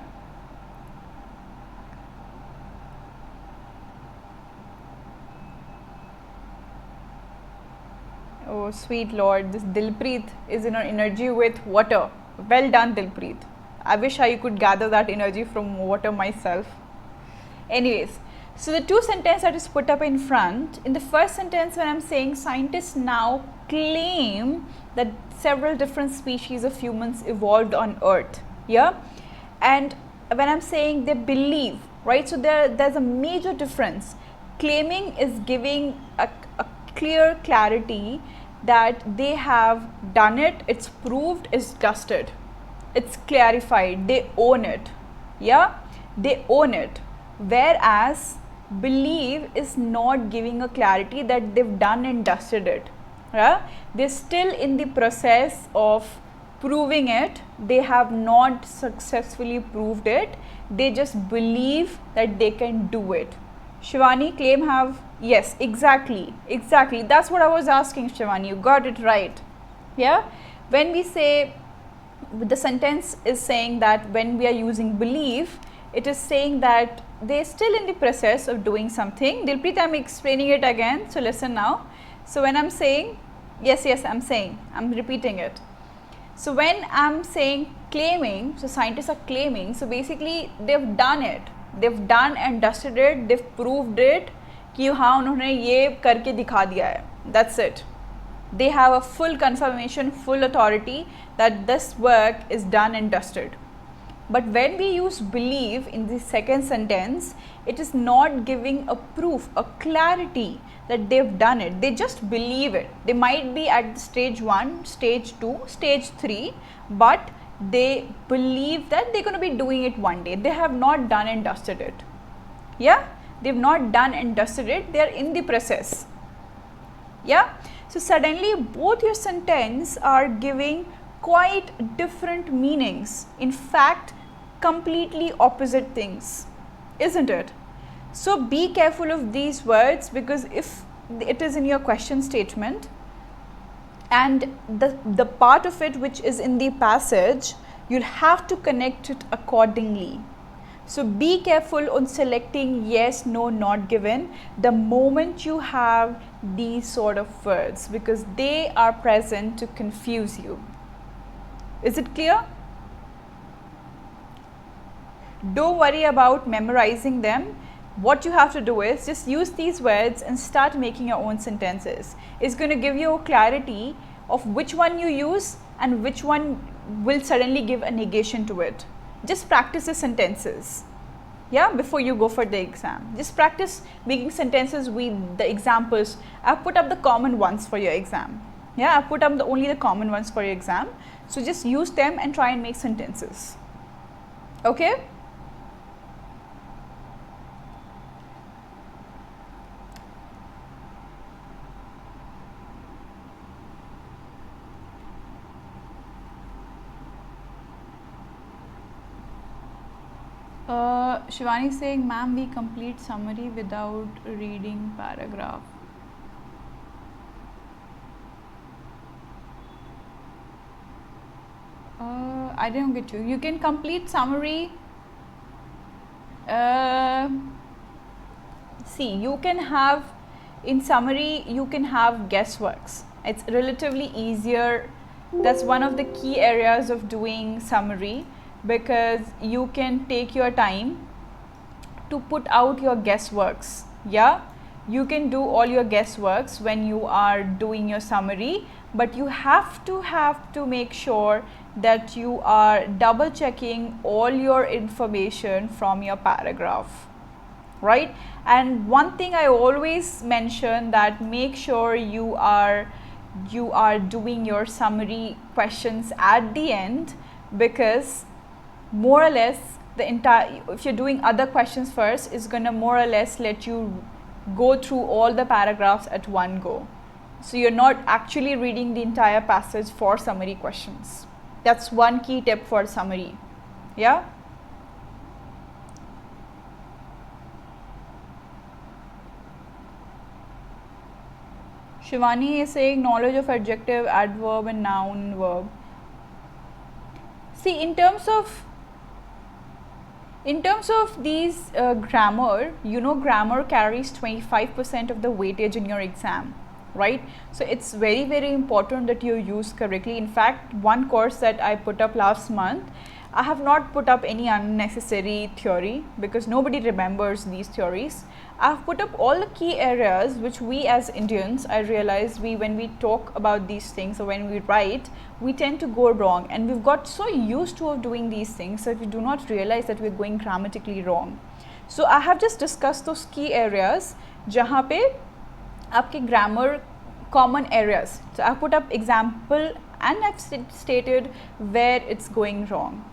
Oh sweet Lord, this Dilpreet is in her energy with water. Well done, Dilpreet. I wish I could gather that energy from water myself. Anyways, so the two sentences that is put up in front. In the first sentence, when I'm saying scientists now claim that several different species of humans evolved on Earth. Yeah, and when I'm saying they believe, right? So there's a major difference. Claiming is giving a clear clarity that they have done it, it's proved, it's dusted, it's clarified, they own it. Yeah, they own it. Whereas believe is not giving a clarity that they've done and dusted it. Yeah, they're still in the process of proving it. They have not successfully proved it. They just believe that they can do it. Shivani, claim have, yes, exactly, that's what I was asking, Shivani, you got it right. Yeah, when we say, the sentence is saying that when we are using believe, it is saying that they're still in the process of doing something. Dilpreet, I'm explaining it again, so listen now. So when I'm saying, yes, I'm repeating it. So when I'm saying claiming, so scientists are claiming, so basically they've done it. They've done and dusted it, they've proved it कि हाँ उन्होंने ये करके दिखा दिया है. That's it. They have a full confirmation, full authority that this work is done and dusted. But when we use believe in the second sentence, it is not giving a proof, a clarity that they've done it. They just believe it. They might be at stage 1, stage 2, stage 3, but they believe that they're going to be doing it one day. They have not done and dusted it. Yeah, they've not done and dusted it. They are in the process. Yeah, so suddenly both your sentence are giving quite different meanings. In fact, completely opposite things, isn't it? So be careful of these words, because if it is in your question statement and the part of it which is in the passage, you'll have to connect it accordingly. So be careful on selecting yes, no, not given the moment you have these sort of words, because they are present to confuse you. Is it clear? Don't worry about memorizing them. What you have to do is just use these words and start making your own sentences. It's going to give you clarity of which one you use and which one will suddenly give a negation to it. Just practice the sentences, yeah, before you go for the exam. Just practice making sentences with the examples. I've put up the common ones for your exam. Yeah, I've put up only the common ones for your exam. So just use them and try and make sentences. Okay? Shivani saying, ma'am, we complete summary without reading paragraph. I didn't get you. You can complete summary. See, you can have, in summary, you can have guessworks. It's relatively easier. That's one of the key areas of doing summary, because you can take your time to put out your guessworks. Yeah, you can do all your guessworks when you are doing your summary, but you have to make sure that you are double checking all your information from your paragraph, right? And one thing I always mention, that make sure you are doing your summary questions at the end, because more or less the entire, if you're doing other questions first, is gonna more or less let you go through all the paragraphs at one go. So you're not actually reading the entire passage for summary questions. That's one key tip for summary. Yeah. Shivani is saying knowledge of adjective, adverb and noun, verb. See, in terms of these grammar, you know, grammar carries 25% of the weightage in your exam, right? So it's very, very important that you use correctly. In fact, one course that I put up last month, I have not put up any unnecessary theory, because nobody remembers these theories. I've put up all the key areas which we as Indians, I realize, when we talk about these things or when we write, we tend to go wrong, and we've got so used to doing these things that we do not realize that we're going grammatically wrong. So I have just discussed those key areas jahan pe aapke grammar common areas. So I've put up example and I've stated where it's going wrong.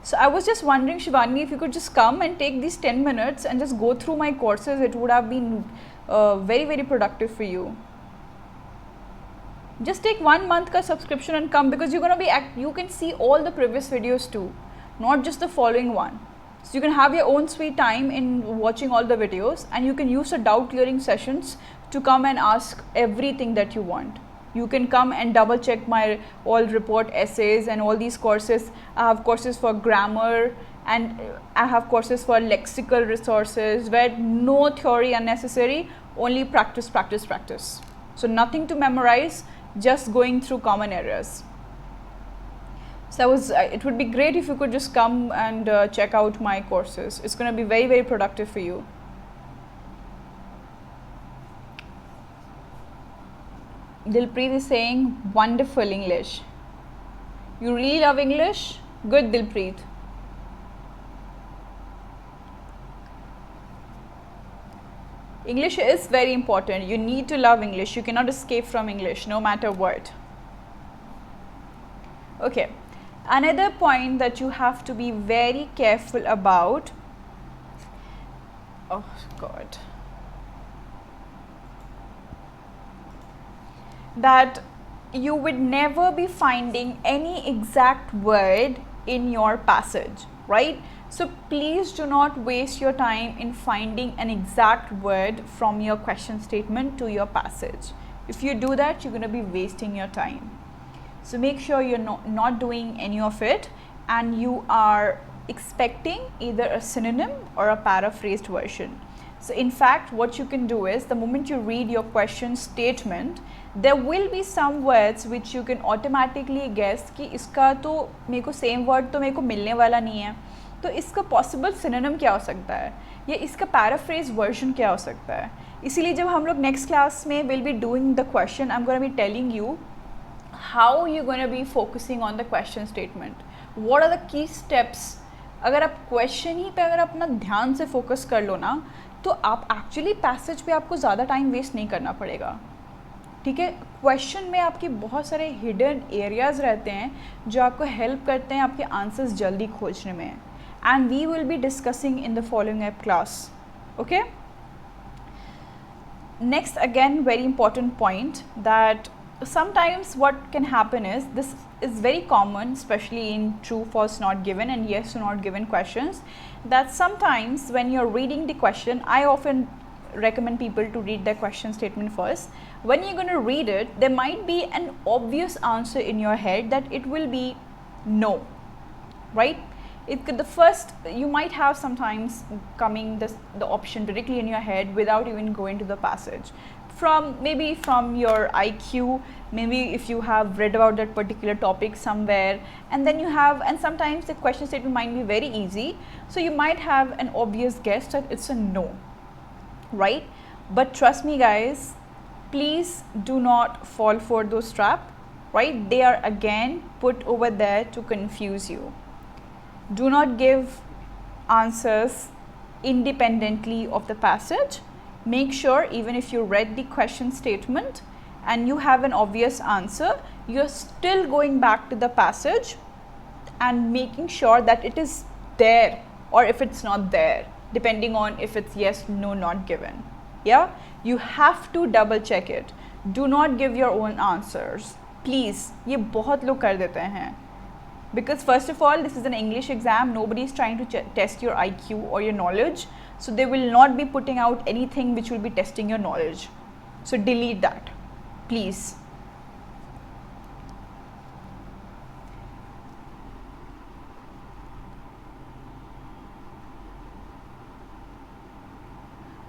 So I was just wondering, Shivani, if you could just come and take these 10 minutes and just go through my courses, it would have been very, very productive for you. Just take 1 month ka subscription and come, because you're going to be, you can see all the previous videos too, not just the following one. So you can have your own sweet time in watching all the videos, and you can use the doubt clearing sessions to come and ask everything that you want. You can come and double check my all report essays and all these courses. I have courses for grammar and I have courses for lexical resources where no theory unnecessary, only practice, practice, practice. So nothing to memorize, just going through common areas. So it would be great if you could just come and check out my courses. It's going to be very, very productive for you. Dilpreet is saying wonderful English. You really love English? Good, Dilpreet. English is very important. You need to love English. You cannot escape from English no matter what. Okay. Another point that you have to be very careful about. Oh God. That you would never be finding any exact word in your passage, right? So please do not waste your time in finding an exact word from your question statement to your passage. If you do that, you're going to be wasting your time. So make sure you're not doing any of it, and you are expecting either a synonym or a paraphrased version. So in fact, what you can do is the moment you read your question statement, there will be some words which you can automatically guess कि इसका तो मेरे को same word तो मेरे को मिलने वाला नहीं है, तो इसका possible synonym क्या हो सकता है या इसका paraphrase version क्या हो सकता है. इसीलिए जब हम लोग next class में will be doing the question, I'm going to be telling you how you're going to be focusing on the question statement. What are the key steps? अगर आप question ही पे अगर अपना ध्यान से focus कर लो ना, तो आप एक्चुअली पैसेज पे आपको ज़्यादा टाइम वेस्ट नहीं करना पड़ेगा. ठीक है, क्वेश्चन में आपकी बहुत सारे हिडन एरियाज़ रहते हैं जो आपको हेल्प करते हैं आपके आंसर्स जल्दी खोजने में. And we will be discussing in the following app class. Okay, next again very important point that sometimes what can happen is, this is very common especially in true, false, not given and yes or not given questions, that sometimes when you're reading the question, I often recommend people to read the question statement first. When you're going to read it, there might be an obvious answer in your head that it will be no, right? The first, you might have sometimes coming the option directly in your head without even going to the passage. Maybe from your IQ, maybe if you have read about that particular topic somewhere, and then you have, and sometimes the question statement might be very easy, so you might have an obvious guess that it's a no, right? But trust me guys, please do not fall for those traps, right? They are again put over there to confuse you. Do not give answers independently of the passage. Make sure even if you read the question statement and you have an obvious answer, you're still going back to the passage and making sure that it is there, or if it's not there, depending on if it's yes, no, not given. Yeah, you have to double check it. Do not give your own answers, please. ये बहुत लोग कर देते हैं. Because first of all, this is an English exam. Nobody is trying to test your IQ or your knowledge. So they will not be putting out anything which will be testing your knowledge. So delete that, please.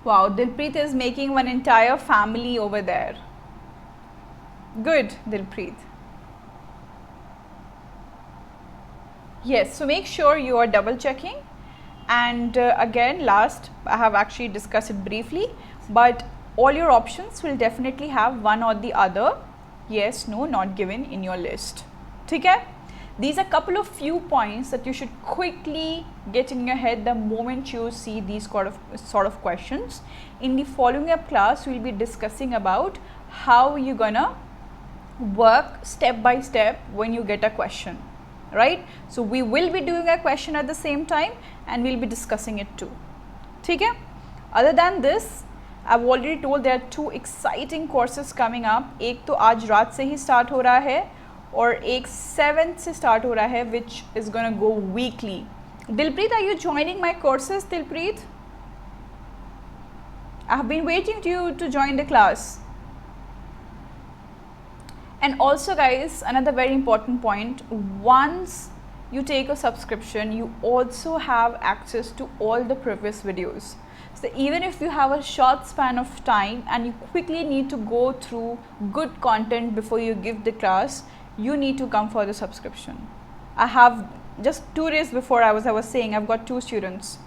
Wow, Dilpreet is making one entire family over there. Good, Dilpreet. Yes, so make sure you are double checking. And again, last, I have actually discussed it briefly, but all your options will definitely have one or the other yes, no, not given in your list. ठीक है? These are couple of few points that you should quickly get in your head the moment you see these sort of questions. In the following up class, we'll be discussing about how you're gonna work step by step when you get a question. Right? So we will be doing a question at the same time and we'll be discussing it too. ठीक है? Other than this, I've already told there are two exciting courses coming up. एक तो आज रात से ही start हो रहा है और एक 7th से start हो रहा है, which is gonna go weekly. Dilpreet, are you joining my courses, Dilpreet? I have been waiting to you to join the class. And also guys, another very important point, once you take a subscription, you also have access to all the previous videos. So even if you have a short span of time and you quickly need to go through good content before you give the class, you need to come for the subscription. I have just 2 days before I was saying I've got two students.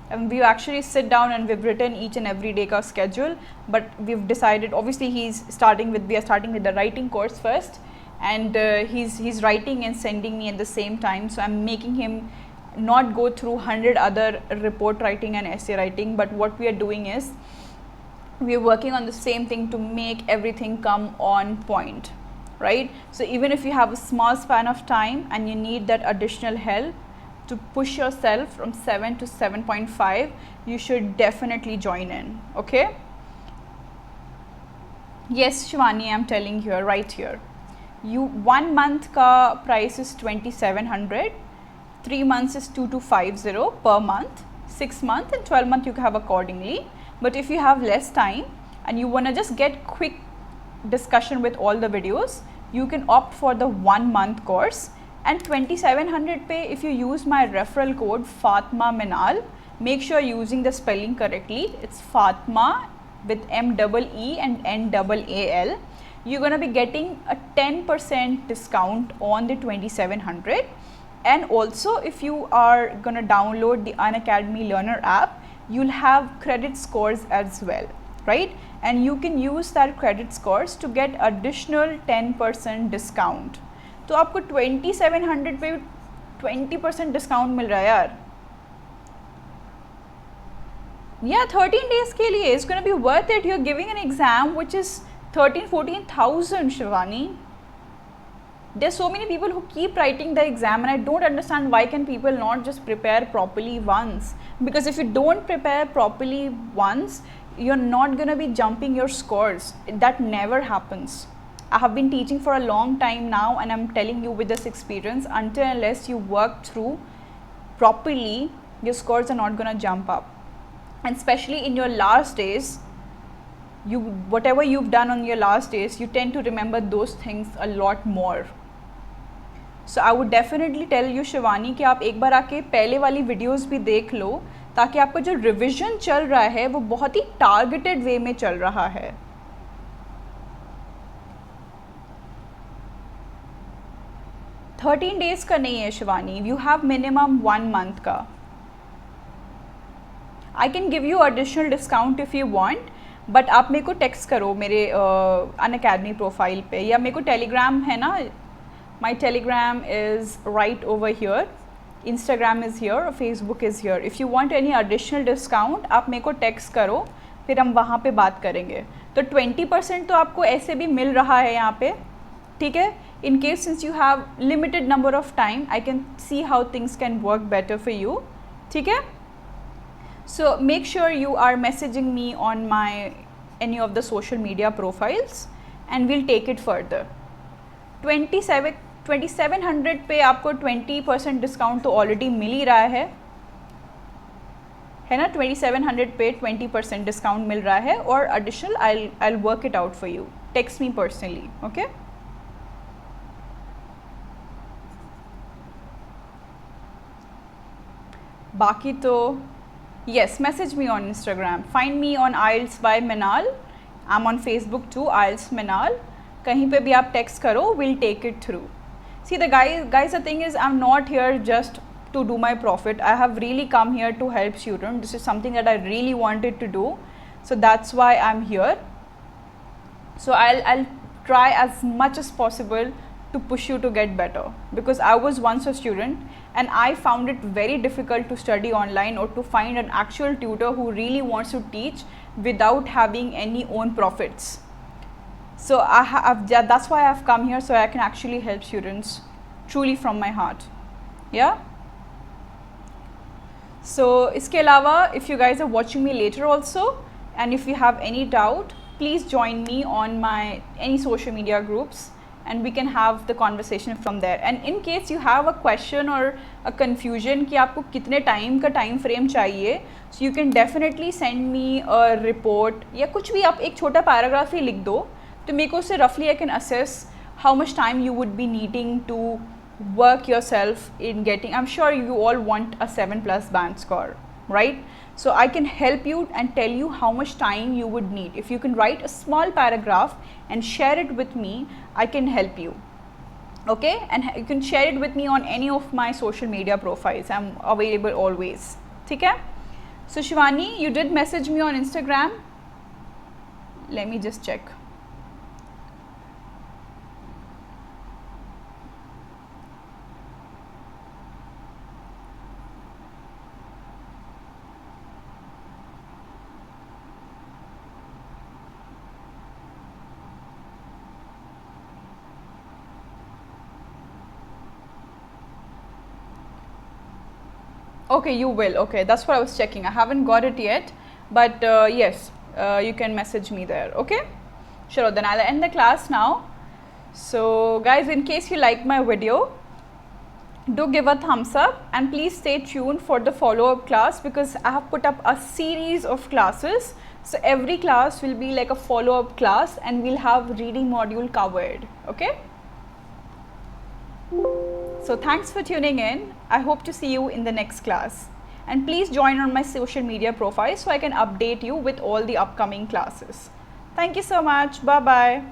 And we actually sit down and we've written each and every day ka schedule, but we've decided, obviously we are starting with the writing course first, and he's writing and sending me at the same time, so I'm making him not go through 100 other report writing and essay writing, but what we are doing is we are working on the same thing to make everything come on point, right? So even if you have a small span of time and you need that additional help to push yourself from 7 to 7.5, you should definitely join in. Okay? Yes, Shivani, I'm telling you right here. 1 month ka price is 2,700, 3 months is 2,250 per month, 6 month and 12 month you can have accordingly. But if you have less time and you want to just get quick discussion with all the videos, you can opt for the 1 month course, And 2700 पे if you use my referral code Fatma Meenaal, make sure using the spelling correctly. It's Fatma with M-E-E and N-A-A-L. You're gonna be getting a 10% discount on the 2700. And also if you are gonna download the Unacademy Learner app, you'll have credit scores as well, right? And you can use that credit scores to get additional 10% discount. तो आपको 2700 पे 20% discount मिल रहा है यार. Yeah, 13 days के लिए it's gonna be worth it. You're giving an exam which is 13,000-14,000, Shivani. There's so many people who keep writing the exam and I don't understand why can people not just prepare properly once. Because if you don't prepare properly once, you're not gonna be jumping your scores. That never happens. I have been teaching for a long time now and I'm telling you with this experience, until unless you work through properly, your scores are not gonna jump up. And especially in your last days, whatever you've done on your last days, you tend to remember those things a lot more. So I would definitely tell you, Shivani, कि आप एक बार आके पहले वाली videos भी देख लो, ताकि आपका जो revision चल रहा है वो बहुत ही targeted way में चल रहा है. $13 days का नहीं है Shivani, you have minimum 1 month का. I can give you additional discount if you want, but आप मेरे को text करो मेरे Unacademy profile पे, या मेरे को Telegram है ना, my Telegram is right over here, Instagram is here, Facebook is here. If you want any additional discount, आप मेरे को text करो, फिर हम वहाँ पे बात करेंगे. तो 20% तो आपको ऐसे भी मिल रहा है यहाँ पे, ठीक है. In case since you have limited number of time, I can see how things can work better for you, ठीक है. So make sure you are messaging me on any of the social media profiles and we'll take it further. 2700 पे आपको 20% discount तो already मिल ही रहा है ना. 2700 पे 20% discount मिल रहा है और additional I'll work it out for you. Text me personally, okay? बाकी तो yes, message me on Instagram, find me on IELTS by Meenaal, I'm on Facebook too, IELTS Meenaal. कहीं पे भी आप text करो, we'll take it through. See the guys, the thing is I'm not here just to do my profit. I have really come here to help students. This is something that I really wanted to do, so that's why I'm here. So I'll try as much as possible to push you to get better, because I was once a student and I found it very difficult to study online or to find an actual tutor who really wants to teach without having any own profits. So that's why I've come here, so I can actually help students truly from my heart. Yeah. So इसके अलावा, if you guys are watching me later also and if you have any doubt, please join me on my any social media groups and we can have the conversation from there. And in case you have a question or a confusion कि आपको कितने time का time frame चाहिए, so you can definitely send me a report या कुछ भी, आप एक छोटा paragraph ही लिख दो, तो मेरे को उससे roughly I can assess how much time you would be needing to work yourself in getting. I'm sure you all want a 7+ band score, right? So I can help you and tell you how much time you would need. If you can write a small paragraph and share it with me, I can help you. Okay, and you can share it with me on any of my social media profiles. I'm available always. Okay? So Shivani, you did message me on Instagram. Let me just check. Okay, you will. Okay, that's what I was checking. I haven't got it yet, but yes, you can message me there. Okay, sure. Then I'll end the class now. So guys, in case you like my video, do give a thumbs up and please stay tuned for the follow-up class, because I have put up a series of classes. So every class will be like a follow-up class and we'll have reading module covered. Okay. So thanks for tuning in. I hope to see you in the next class. And please join on my social media profile so I can update you with all the upcoming classes. Thank you so much. Bye bye.